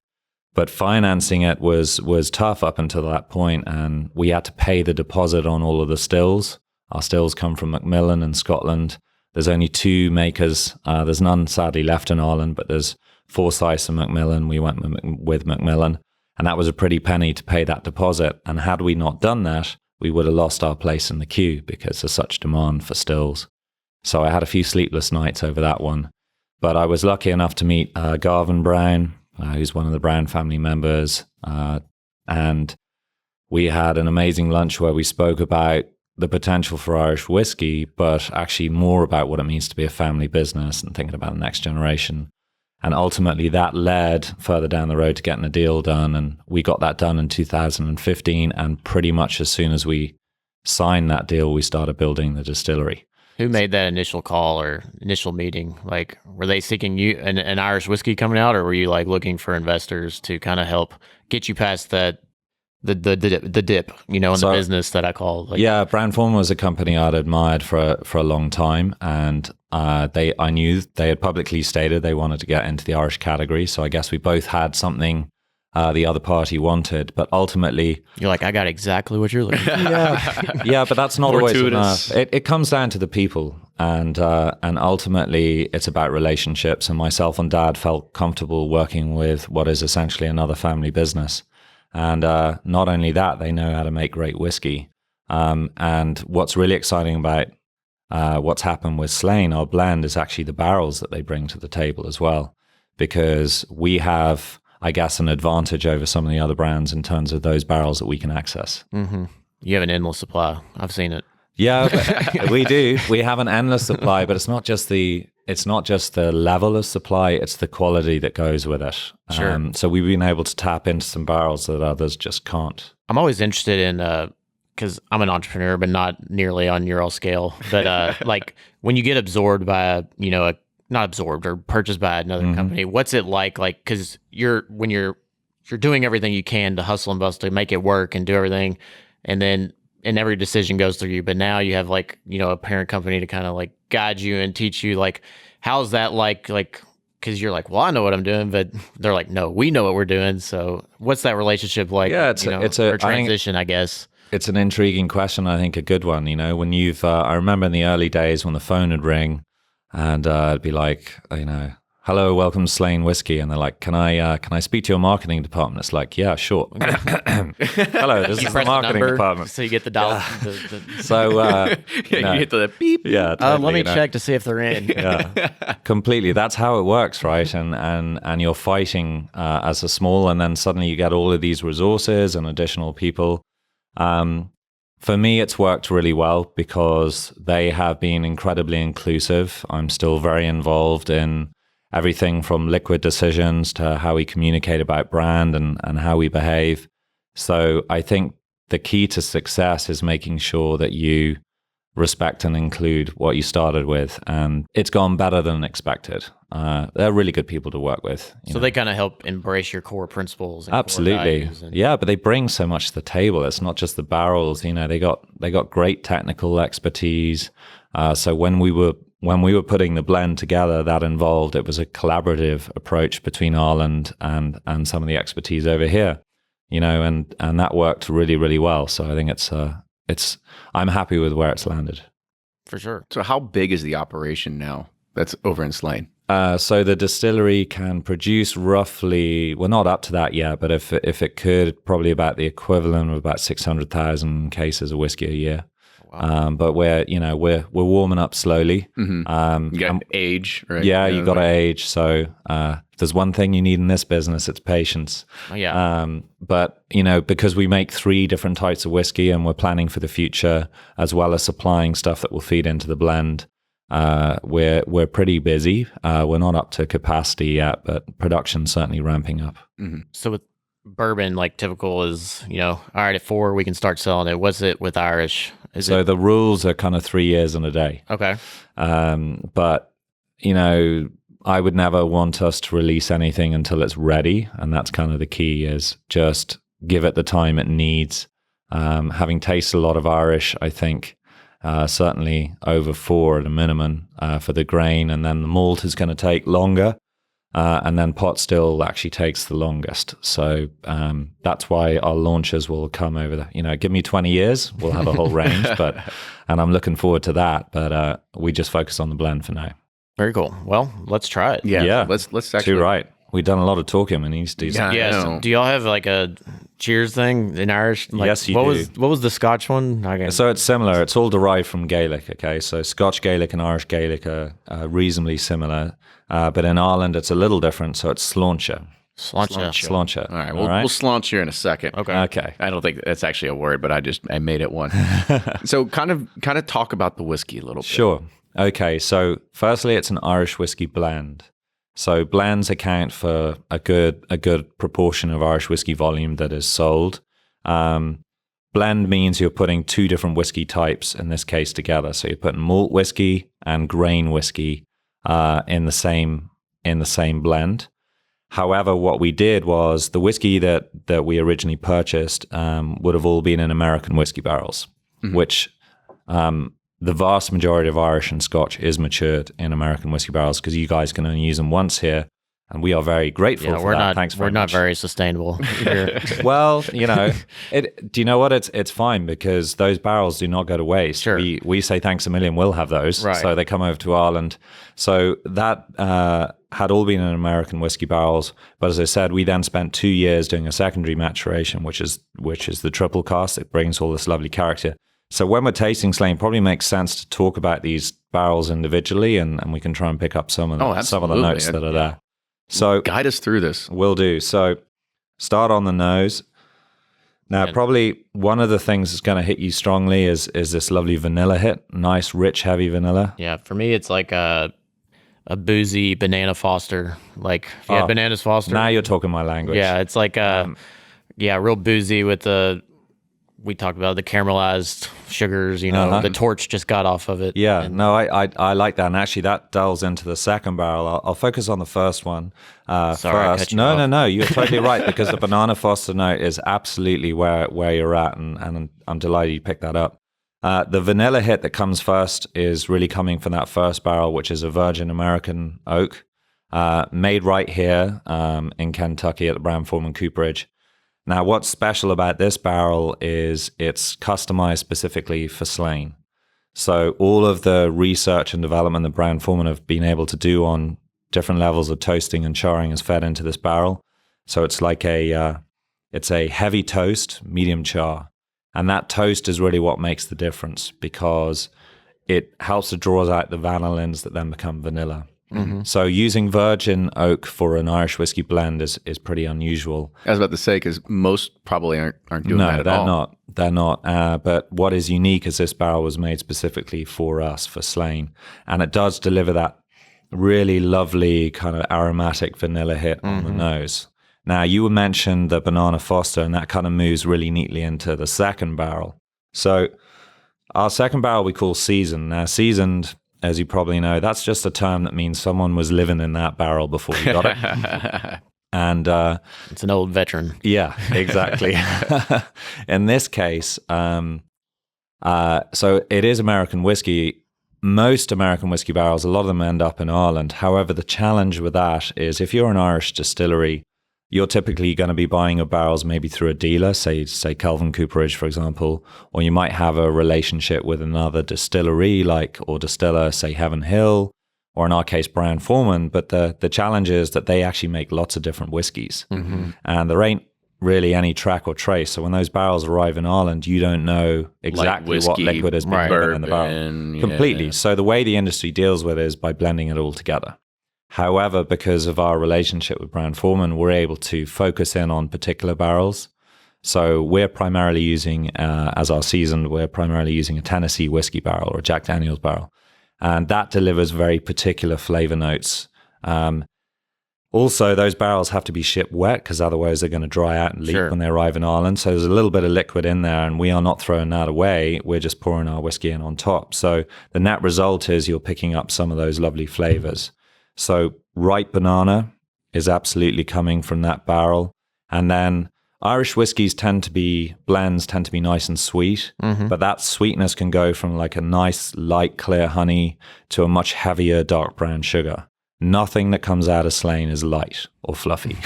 But financing it was tough up until that point, and we had to pay the deposit on all of the stills. Our stills come from Macmillan in Scotland. There's only 2 makers. There's none, sadly, left in Ireland, but there's Forsyth and Macmillan. We went with Macmillan, and that was a pretty penny to pay that deposit. And had we not done that, we would have lost our place in the queue because there's such demand for stills. So I had a few sleepless nights over that one. But I was lucky enough to meet Garvin Brown, who's one of the Brown family members. And we had an amazing lunch where we spoke about the potential for Irish whiskey, but actually more about what it means to be a family business and thinking about the next generation. And ultimately that led further down the road to getting a deal done. And we got that done in 2015. And pretty much as soon as we signed that deal, we started building the distillery. Who made that initial call or initial meeting? Like, were they seeking you an Irish whiskey coming out, or were you like looking for investors to kind of help get you past that the dip, in the business that I call? Yeah, Brown-Forman was a company I'd admired for a long time, and I knew they had publicly stated they wanted to get into the Irish category. So I guess we both had something the other party wanted, but ultimately you're like, I got exactly what you're looking for. Yeah, but that's not always enough. It comes down to the people, and ultimately it's about relationships. And myself and Dad felt comfortable working with what is essentially another family business. And not only that, they know how to make great whiskey. And what's really exciting about what's happened with Slane, our blend, is actually the barrels that they bring to the table as well, because we have, I guess, an advantage over some of the other brands in terms of those barrels that we can access. Mm-hmm. You have an endless supply. I've seen it. Yeah, we do. We have an endless supply, but it's not just the level of supply, it's the quality that goes with it. Sure. So we've been able to tap into some barrels that others just can't. I'm always interested in, because I'm an entrepreneur, but not nearly on your all scale. But like when you get absorbed by not absorbed or purchased by another company, what's it like? Like, because you're doing everything you can to hustle and bustle to make it work and do everything, and every decision goes through you. But now you have a parent company to kind of like guide you and teach you. Like, how's that like? Because you're like, well, I know what I'm doing, but they're like, no, we know what we're doing. So what's that relationship like? Yeah, it's a transition, I guess. It's an intriguing question. I think a good one. When you've, I remember in the early days when the phone would ring, and it'd be like, hello, welcome to Slane Whiskey, and they're like, can I speak to your marketing department? It's like, yeah, sure. Hello, this is the marketing department. So you get the dollar. So you hit the beep. Yeah, totally, let me check to see if they're in. Yeah, completely. That's how it works, right? And you're fighting as a small, and then suddenly you get all of these resources and additional people. For me, it's worked really well because they have been incredibly inclusive. I'm still very involved in everything from liquid decisions to how we communicate about brand and how we behave. So I think the key to success is making sure that you respect and include what you started with. And it's gone better than expected. They're really good people to work with. So they kind of help embrace your core principles. And absolutely. Core values Yeah, but they bring so much to the table. It's not just the barrels. They got great technical expertise. So when we were putting the blend together, it was a collaborative approach between Ireland and some of the expertise over here, and that worked really, really well. So I think I'm happy with where it's landed. For sure. So how big is the operation now that's over in Slane? So the distillery can produce roughly, we're not up to that yet, but if it could, probably about the equivalent of about 600,000 cases of whiskey a year. But we're warming up slowly. You got to age, right? Yeah, you got to age. So if there's one thing you need in this business, it's patience. Oh, yeah. But because we make 3 different types of whiskey, and we're planning for the future, as well as supplying stuff that will feed into the blend, we're pretty busy. We're not up to capacity yet, but production's certainly ramping up. So with bourbon, like typical is, all right, at 4 we can start selling it. What's it with Irish? The rules are kind of 3 years and a day. Okay. But I would never want us to release anything until it's ready, and that's kind of the key, is just give it the time it needs. Having tasted a lot of Irish, I think certainly over 4 at a minimum for the grain, and then the malt is going to take longer, and then pot still actually takes the longest. So that's why our launches will come over give me 20 years, we'll have a whole range, and I'm looking forward to that, but we just focus on the blend for now. Very cool. Well, let's try it. Yeah. Let's actually. Too right. We've done a lot of talking. We need to do something. Yeah. So do y'all have like a cheers thing in Irish? Like, Yes, you do. do. What was the Scotch one? So it's similar. It's all derived from Gaelic, okay? So Scotch Gaelic and Irish Gaelic are reasonably similar. But in Ireland, it's a little different. So it's sláinte. Sláinte. All right, we'll slaunch here in a second. Okay. I don't think that's actually a word, but I made it one. So kind of talk about the whiskey a little bit. Sure. Okay. So firstly, it's an Irish whiskey blend. So blends account for a good proportion of Irish whiskey volume that is sold. Blend means you're putting 2 different whiskey types, in this case, together. So you're putting malt whiskey and grain whiskey in the same blend. However, what we did was the whiskey that we originally purchased would have all been in American whiskey barrels, which the vast majority of Irish and Scotch is matured in American whiskey barrels, because you guys can only use them once here, and we are very grateful for that. Thanks very much. We're not very sustainable here. Well, do you know what? It's fine, because those barrels do not go to waste. Sure. We say thanks a million, we'll have those. Right. So they come over to Ireland. So that had all been in American whiskey barrels. But as I said, we then spent 2 years doing a secondary maturation, which is the triple cast. It brings all this lovely character. So when we're tasting Slane, probably makes sense to talk about these barrels individually, and we can try and pick up some of the notes that are there. So guide us through this. Will do. So start on the nose. Now, probably one of the things that's going to hit you strongly is this lovely vanilla hit. Nice, rich, heavy vanilla. Yeah, for me, it's like a boozy banana Foster. Like, if you had bananas Foster. Now you're talking my language. Yeah, it's like real boozy with we talked about the caramelized sugars, the torch just got off of it. Yeah, I like that. And actually that delves into the second barrel. I'll focus on the first one first. No, you're totally right, because the banana Foster note is absolutely where you're at, and I'm delighted you picked that up. The vanilla hit that comes first is really coming from that first barrel, which is a virgin American oak, made right here in Kentucky at the Brown-Forman cooperage. Now, what's special about this barrel is it's customized specifically for Slane. So all of the research and development that Brown-Forman have been able to do on different levels of toasting and charring is fed into this barrel. So it's like it's a heavy toast, medium char. And that toast is really what makes the difference, because it helps to draw out the vanillins that then become vanilla. Mm-hmm. So using virgin oak for an Irish whiskey blend is pretty unusual. I was about to say, because most probably aren't doing that at all. No, they're not. But what is unique is this barrel was made specifically for us, for Slane. And it does deliver that really lovely kind of aromatic vanilla hit on the nose. Now, you mentioned the banana Foster, and that kind of moves really neatly into the second barrel. So our second barrel we call seasoned. Now, seasoned, as you probably know, that's just a term that means someone was living in that barrel before we got it. And it's an old veteran. Yeah, exactly. In this case, so it is American whiskey. Most American whiskey barrels, a lot of them end up in Ireland. However, the challenge with that is if you're an Irish distillery, you're typically going to be buying your barrels maybe through a dealer, say Kelvin Cooperage, for example, or you might have a relationship with another distillery or distiller, say Heaven Hill, or in our case, Brown-Forman. But the challenge is that they actually make lots of different whiskeys. Mm-hmm. And there ain't really any track or trace. So when those barrels arrive in Ireland, you don't know exactly what whiskey, liquid has been put in the barrel. bourbon, Completely. yeah. So the way the industry deals with it is by blending it all together. However, because of our relationship with Brown-Forman, we're able to focus in on particular barrels. So we're primarily using, as our seasoned, we're primarily using a Tennessee whiskey barrel or a Jack Daniel's barrel. And that delivers very particular flavor notes. Also, those barrels have to be shipped wet because otherwise they're going to dry out and leak when they arrive in Ireland. So there's a little bit of liquid in there, and we are not throwing that away. We're just pouring our whiskey in on top. So the net result is you're picking up some of those lovely flavors. So ripe banana is absolutely coming from that barrel. And then Irish whiskeys blends tend to be nice and sweet, but that sweetness can go from like a nice light clear honey to a much heavier dark brown sugar. Nothing that comes out of Slane is light or fluffy.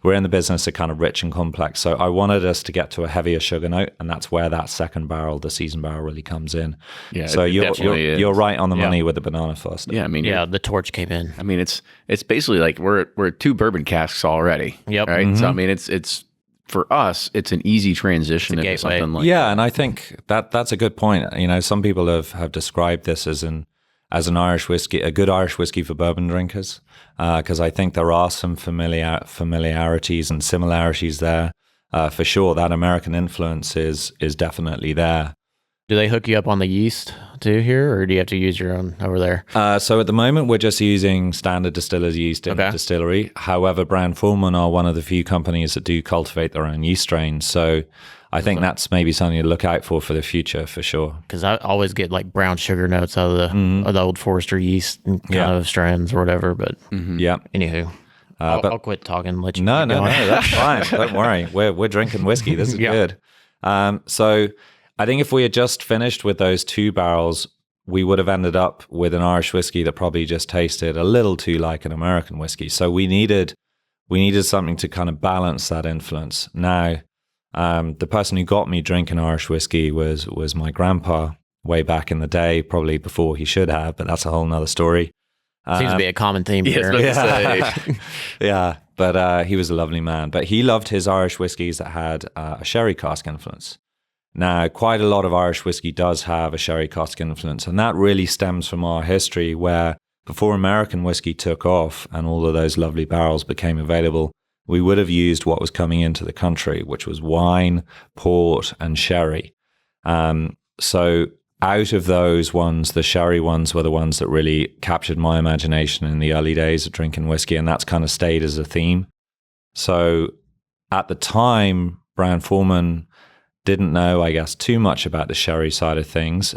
We're in the business of kind of rich and complex. So I wanted us to get to a heavier sugar note, and that's where that second barrel, the seasoned barrel, really comes in. Yeah, so you're right on the money Yeah. with the banana Foster. Yeah, I mean, Yeah, the torch came in. I mean, it's basically like we're 2 bourbon casks already. Yep. Right. So I mean, it's for us, it's an easy transition It's a into gateway. something like Yeah, and I think that's a good point. You know, some people have described this as an Irish whiskey, a good Irish whiskey for bourbon drinkers, because I think there are some familiarities and similarities there. For sure, that American influence is definitely there. Do they hook you up on the yeast too here, or do you have to use your own over there? So at the moment, we're just using standard distiller's yeast in the distillery. However, Brown-Forman are one of the few companies that do cultivate their own yeast strains. So I think that's maybe something to look out for the future, for sure. Because I always get like brown sugar notes out of the old Forester yeast and kind of strands or whatever. But Yeah. anywho, I'll quit talking. And let you No, keep no, going. that's fine. Don't worry. We're drinking whiskey. This is good. So I think if we had just finished with those 2 barrels, we would have ended up with an Irish whiskey that probably just tasted a little too like an American whiskey. So we needed something to kind of balance that influence. Now, the person who got me drinking Irish whiskey was my grandpa way back in the day, probably before he should have, but that's a whole nother story. Seems to be a common theme here. Yeah, but he was a lovely man. But he loved his Irish whiskies that had a sherry cask influence. Now, quite a lot of Irish whiskey does have a sherry cask influence, and that really stems from our history where before American whiskey took off and all of those lovely barrels became available, we would have used what was coming into the country, which was wine, port, and sherry. So out of those ones, the sherry ones were the ones that really captured my imagination in the early days of drinking whiskey, and that's kind of stayed as a theme. So at the time, Brown-Forman didn't know, I guess, too much about the sherry side of things.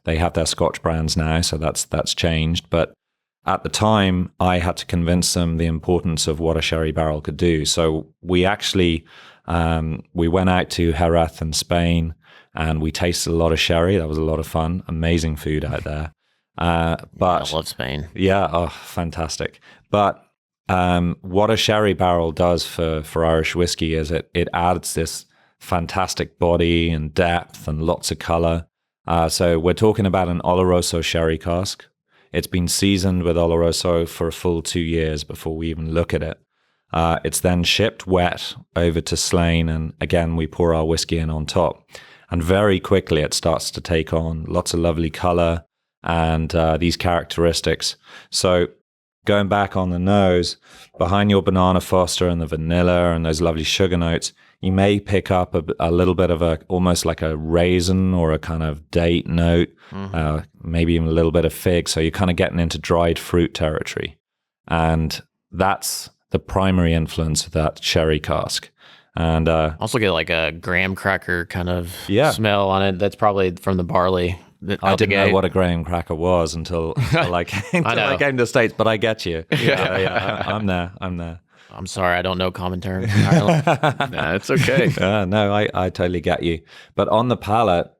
They have their Scotch brands now, so that's changed. But at the time, I had to convince them the importance of what a sherry barrel could do. So we actually we went out to Jerez in Spain, and we tasted a lot of sherry. That was a lot of fun. Amazing food out there. But I love Spain. Yeah, oh, fantastic. But what a sherry barrel does for Irish whiskey is it adds this fantastic body and depth and lots of color. So we're talking about an Oloroso sherry cask. It's been seasoned with Oloroso for a full 2 years before we even look at it. It's then shipped wet over to Slane, and again, we pour our whiskey in on top. And very quickly, it starts to take on lots of lovely color and these characteristics. So going back on the nose, behind your banana Foster and the vanilla and those lovely sugar notes, you may pick up a little bit of almost like a raisin or a kind of date note, maybe even a little bit of fig. So you're kind of getting into dried fruit territory. And that's the primary influence of that sherry cask. And Also get like a graham cracker kind of Yeah. smell on it. That's probably from the barley. I didn't know what a graham cracker was until I came to the States, but I get you. Yeah. I'm there. I'm sorry, I don't know common terms. Nah, it's okay. No, I totally get you. But on the palate,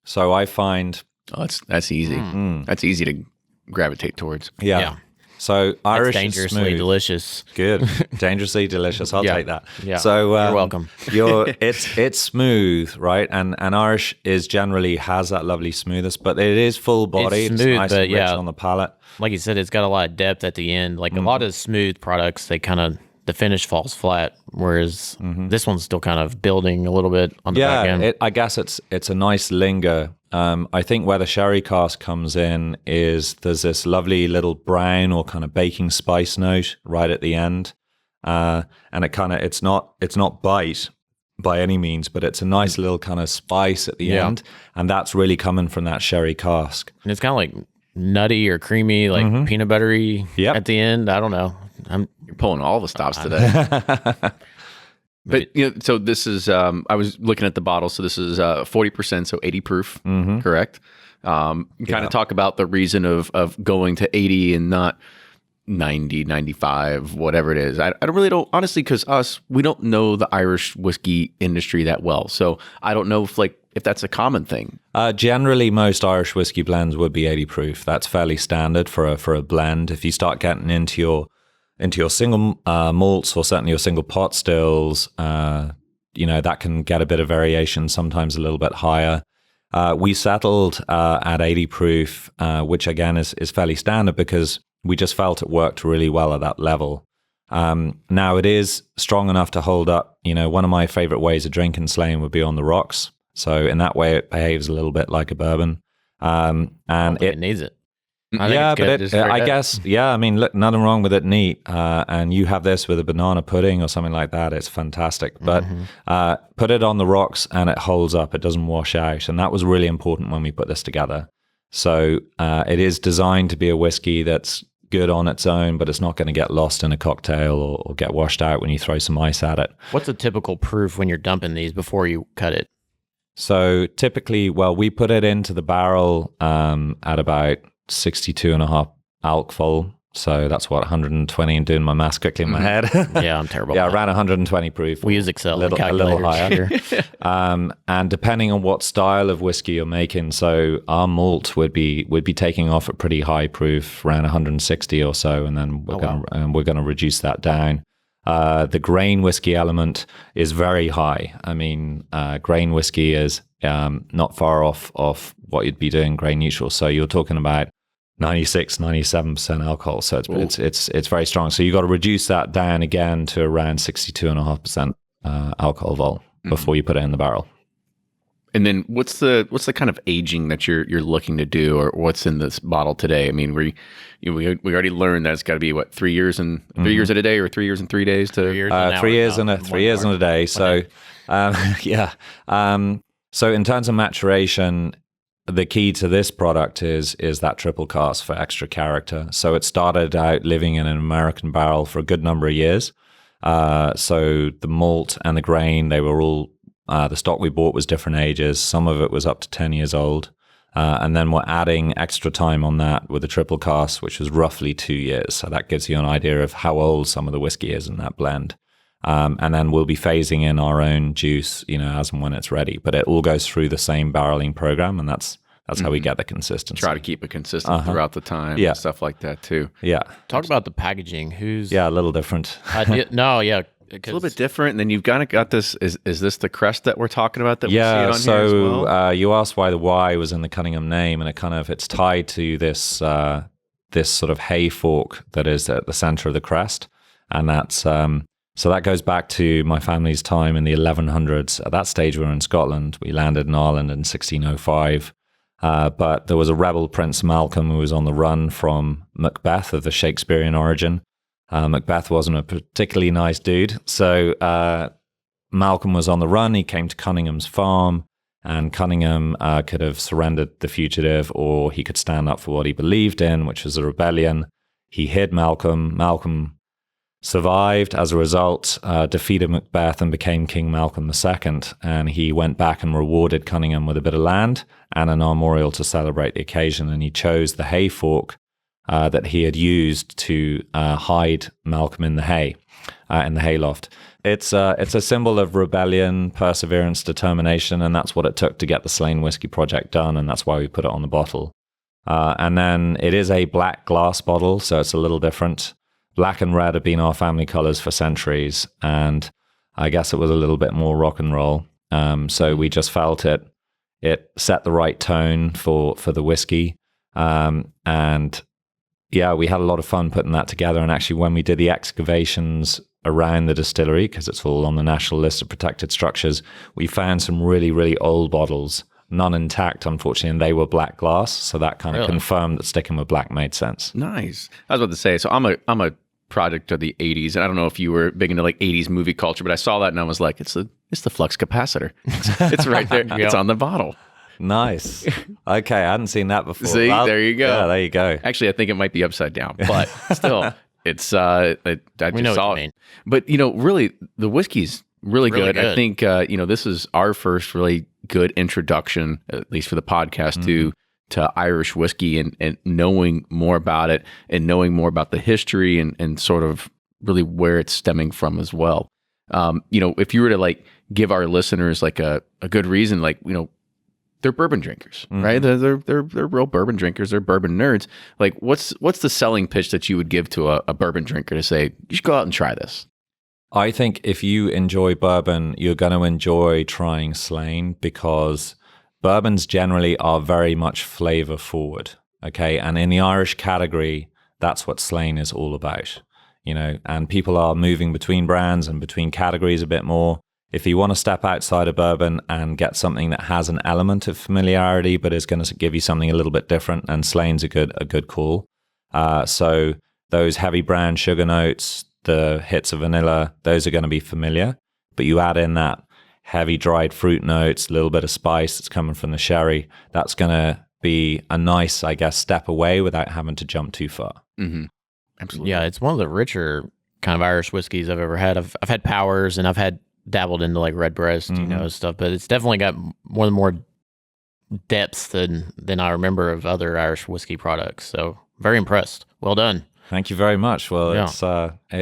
so I find... Oh, that's easy. That's easy to gravitate towards. Yeah. So Irish That's dangerously is smooth. delicious. Good. Dangerously delicious. I'll take that. Yeah. So You're welcome. It's smooth, right? And Irish generally has that lovely smoothness, but it is full body. It's smooth, nice but and rich yeah. on the palate. Like you said, it's got a lot of depth at the end. Like a lot of smooth products, they kind of the finish falls flat, whereas this one's still kind of building a little bit on the back end. I guess it's a nice linger. I think where the sherry cask comes in is there's this lovely little brown or kind of baking spice note right at the end, and it's not bite by any means, but it's a nice little kind of spice at the end, and that's really coming from that sherry cask. And it's kind of like nutty or creamy, like peanut buttery at the end. I don't know. You're pulling all the stops today. But so this is I was looking at the bottle. So this is 40%, so 80 proof, correct? Kind of talk about the reason of going to 80 and not 90, 95, whatever it is. I really don't, honestly, because we don't know the Irish whiskey industry that well. So I don't know if that's a common thing. Generally, most Irish whiskey blends would be 80 proof. That's fairly standard for a blend. If you start getting into your single malts or certainly your single pot stills, that can get a bit of variation, sometimes a little bit higher. We settled at 80 proof, which again is fairly standard because we just felt it worked really well at that level. Now it is strong enough to hold up. One of my favorite ways of drinking Slane would be on the rocks. So in that way, it behaves a little bit like a bourbon. And it needs it. I guess, I mean, look, nothing wrong with it neat. And you have this with a banana pudding or something like that. It's fantastic. But put it on the rocks and it holds up. It doesn't wash out. And that was really important when we put this together. So it is designed to be a whiskey that's good on its own, but it's not going to get lost in a cocktail or get washed out when you throw some ice at it. What's a typical proof when you're dumping these before you cut it? So typically, we put it into the barrel at about 62.5 alc full. So that's what, 120, and doing my maths quickly in my head. Yeah, I'm terrible. Yeah, around 120 proof. We use Excel, a little higher. And depending on what style of whiskey you're making, so our malt would be taking off at pretty high proof, around 160 or so, and then we're going to reduce that down. The grain whiskey element is very high. I mean, grain whiskey is not far off what you'd be doing grain neutral. So you're talking about 96, 97% alcohol. So it's very strong. So you got to reduce that down again to around 62.5% alcohol vol before you put it in the barrel. And then what's the kind of aging that you're looking to do, or what's in this bottle today? I mean, we already learned that it's got to be 3 years and 3 years in a day, or 3 years and 3 days to 3 years. 3 years and 3 years in a day. So so in terms of maturation, the key to this product is that triple cask for extra character. So it started out living in an American barrel for a good number of years. So the malt and the grain, they were all, the stock we bought was different ages. Some of it was up to 10 years old. And then we're adding extra time on that with the triple cask, which is roughly 2 years. So that gives you an idea of how old some of the whiskey is in that blend. And then we'll be phasing in our own juice, as and when it's ready. But it all goes through the same barreling program, and that's how we get the consistency. Try to keep it consistent throughout the time, and stuff like that too. Yeah. Talk about the packaging. a little different. It's a little bit different. And then you've kind of got this. Is this the crest that we're talking about that we see it on here as well? You asked why the Y was in the Cunningham name, and it's tied to this sort of hay fork that is at the center of the crest, and that's. So that goes back to my family's time in the 1100s. At that stage, we were in Scotland. We landed in Ireland in 1605. But there was a rebel Prince Malcolm who was on the run from Macbeth of the Shakespearean origin. Macbeth wasn't a particularly nice dude. So Malcolm was on the run. He came to Cunningham's farm, and Cunningham could have surrendered the fugitive, or he could stand up for what he believed in, which was a rebellion. He hid Malcolm. Malcolm survived, as a result, defeated Macbeth and became King Malcolm II. And he went back and rewarded Cunningham with a bit of land and an armorial to celebrate the occasion. And he chose the hay fork that he had used to hide Malcolm in the hayloft. It's a symbol of rebellion, perseverance, determination, and that's what it took to get the Slane Whiskey project done, and that's why we put it on the bottle. And then it is a black glass bottle, so it's a little different. Black and red have been our family colors for centuries, and I guess it was a little bit more rock and roll. So we just felt it set the right tone for the whiskey. And yeah, we had a lot of fun putting that together. And actually, when we did the excavations around the distillery, because it's all on the National List of Protected Structures, we found some really, really old bottles, none intact, unfortunately, and they were black glass. So that kind of confirmed that sticking with black made sense. Nice. I was about to say, so I'm a product of the 80s, and I don't know if you were big into like 80s movie culture, but I saw that and I was like, it's the flux capacitor. It's right there. It's on the bottle. Nice. Okay, I hadn't seen that before. See, there you go. Yeah, there you go. Actually, I think it might be upside down, but still, it's I just know saw what you it. mean. But really, the whiskey's really good. I think this is our first really good introduction, at least for the podcast, to Irish whiskey and knowing more about it and knowing more about the history and sort of really where it's stemming from as well. If you were to like give our listeners like a good reason, like, they're bourbon drinkers, right? They're real bourbon drinkers. They're bourbon nerds. Like, what's the selling pitch that you would give to a bourbon drinker to say, you should go out and try this? I think if you enjoy bourbon, you're going to enjoy trying Slane, because bourbons generally are very much flavor forward. Okay. And in the Irish category, that's what Slane is all about, and people are moving between brands and between categories a bit more. If you want to step outside of bourbon and get something that has an element of familiarity, but is going to give you something a little bit different, and Slane's a good call. So those heavy brown sugar notes, the hits of vanilla, those are going to be familiar. But you add in that heavy dried fruit notes, a little bit of spice that's coming from the sherry. That's going to be a nice, I guess, step away without having to jump too far. Mm-hmm. Absolutely. Yeah, it's one of the richer kind of Irish whiskeys I've ever had. I've had Powers, and I've had dabbled into like Redbreast, stuff, but it's definitely got more depth than I remember of other Irish whiskey products. So very impressed. Well done. Thank you very much. Well, it's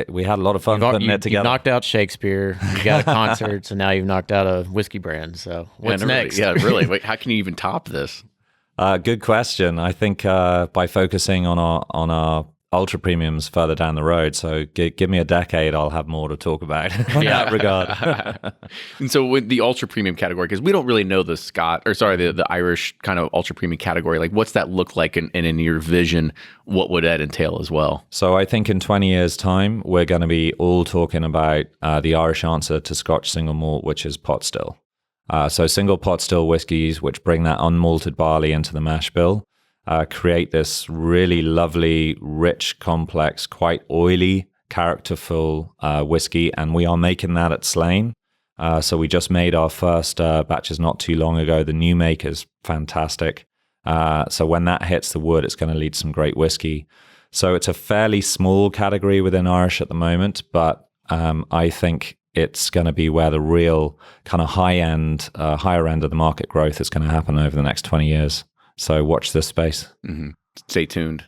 we had a lot of fun putting it together. You knocked out Shakespeare, you got a concert, so now you've knocked out a whiskey brand. So what's next? Really. Wait, how can you even top this? Good question. I think by focusing on our ultra premiums further down the road. So give me a decade, I'll have more to talk about in that regard. And so with the ultra premium category, because we don't really know the Irish kind of ultra premium category, like what's that look like, and in your vision, what would that entail as well? So I think in 20 years' time, we're going to be all talking about the Irish answer to Scotch single malt, which is pot still. So single pot still whiskies, which bring that unmalted barley into the mash bill, create this really lovely, rich, complex, quite oily, characterful whiskey. And we are making that at Slane. So we just made our first batches not too long ago. The new make is fantastic. So when that hits the wood, it's going to lead some great whiskey. So it's a fairly small category within Irish at the moment, but I think it's going to be where the real kind of higher end of the market growth is going to happen over the next 20 years. So watch this space. Mm-hmm. Stay tuned.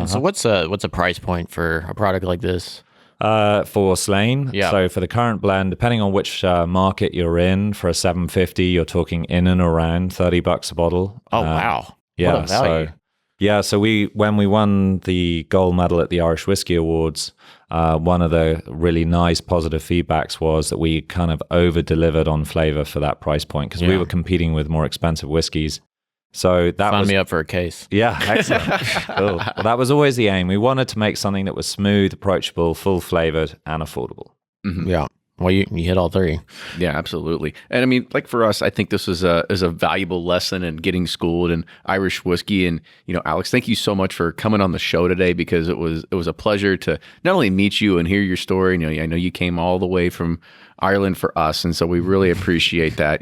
So what's a price point for a product like this? For Slane? Yeah. So for the current blend, depending on which market you're in, for a 750, you're talking in and around $30 a bottle. Oh, wow. Yeah. What a value. So when we won the gold medal at the Irish Whiskey Awards, one of the really nice positive feedbacks was that we kind of over-delivered on flavor for that price point, because we were competing with more expensive whiskeys. So that Sign me up for a case. Yeah, excellent. Cool. Well, that was always the aim. We wanted to make something that was smooth, approachable, full-flavored, and affordable. Mm-hmm. Yeah. Well, you hit all three. Yeah, absolutely. And I mean, like for us, I think this is a valuable lesson in getting schooled in Irish whiskey. And Alex, thank you so much for coming on the show today, because it was a pleasure to not only meet you and hear your story. I know you came all the way from Ireland for us, and so we really appreciate that.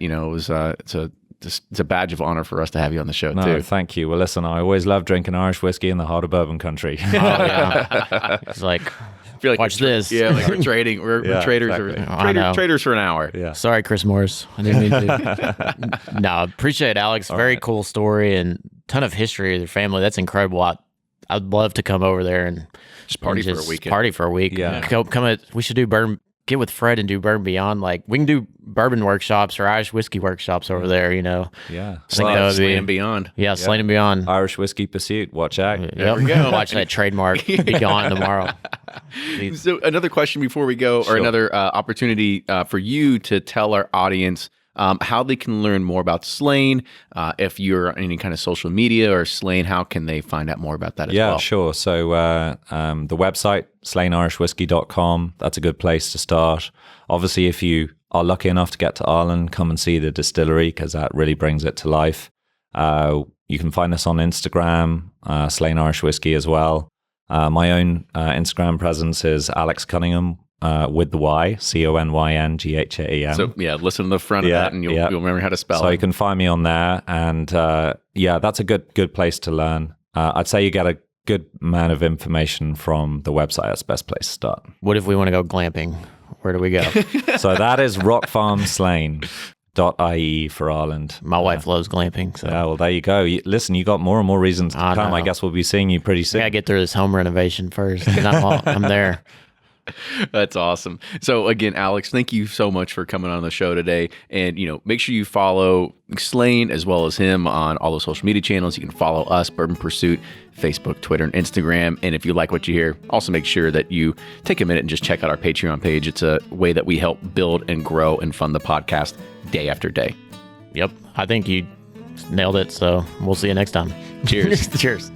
It's a badge of honor for us to have you on the show, too. Thank you. Well, listen, I always love drinking Irish whiskey in the heart of bourbon country. Oh, yeah. It's like, I feel like watch this. Yeah, like we're trading. We're traders. Exactly. Traders for an hour. Yeah. Sorry, Chris Morris. I didn't mean to. No, appreciate it, Alex. Very cool story and ton of history of their family. That's incredible. I'd love to come over there and just party for a weekend. Party for a week. Yeah. We should do bourbon. Get with Fred and do Bourbon Beyond. Like, we can do bourbon workshops or Irish whiskey workshops over there, Yeah. I think that would Slane and Beyond. Yeah, Slane and Beyond. Irish Whiskey Pursuit. Watch out. There we go. Watch that trademark be gone tomorrow. So another question before we go, or another opportunity for you to tell our audience how they can learn more about Slane, if you're on any kind of social media or Slane, how can they find out more about that as well? Yeah, sure. So the website, slaneirishwhiskey.com, that's a good place to start. Obviously, if you are lucky enough to get to Ireland, come and see the distillery, because that really brings it to life. You can find us on Instagram, Slane Irish Whiskey as well. My own Instagram presence is Alex Cunningham, with the Y, CONYNGHAM. So yeah, listen to the front of that and you'll remember how to spell it. So you can find me on there, and that's a good place to learn. I'd say you get a good amount of information from the website. That's the best place to start. What if we want to go glamping? Where do we go? So that is rockfarmslane.ie for Ireland. My wife loves glamping. So. Yeah, well, there you go. Listen, you got more and more reasons to come. I guess we'll be seeing you pretty soon. I gotta get through this home renovation first. I'm there. That's awesome. So again, Alex, thank you so much for coming on the show today. And, make sure you follow Slane as well as him on all the social media channels. You can follow us, Bourbon Pursuit, Facebook, Twitter, and Instagram. And if you like what you hear, also make sure that you take a minute and just check out our Patreon page. It's a way that we help build and grow and fund the podcast day after day. Yep. I think you nailed it. So we'll see you next time. Cheers. Cheers.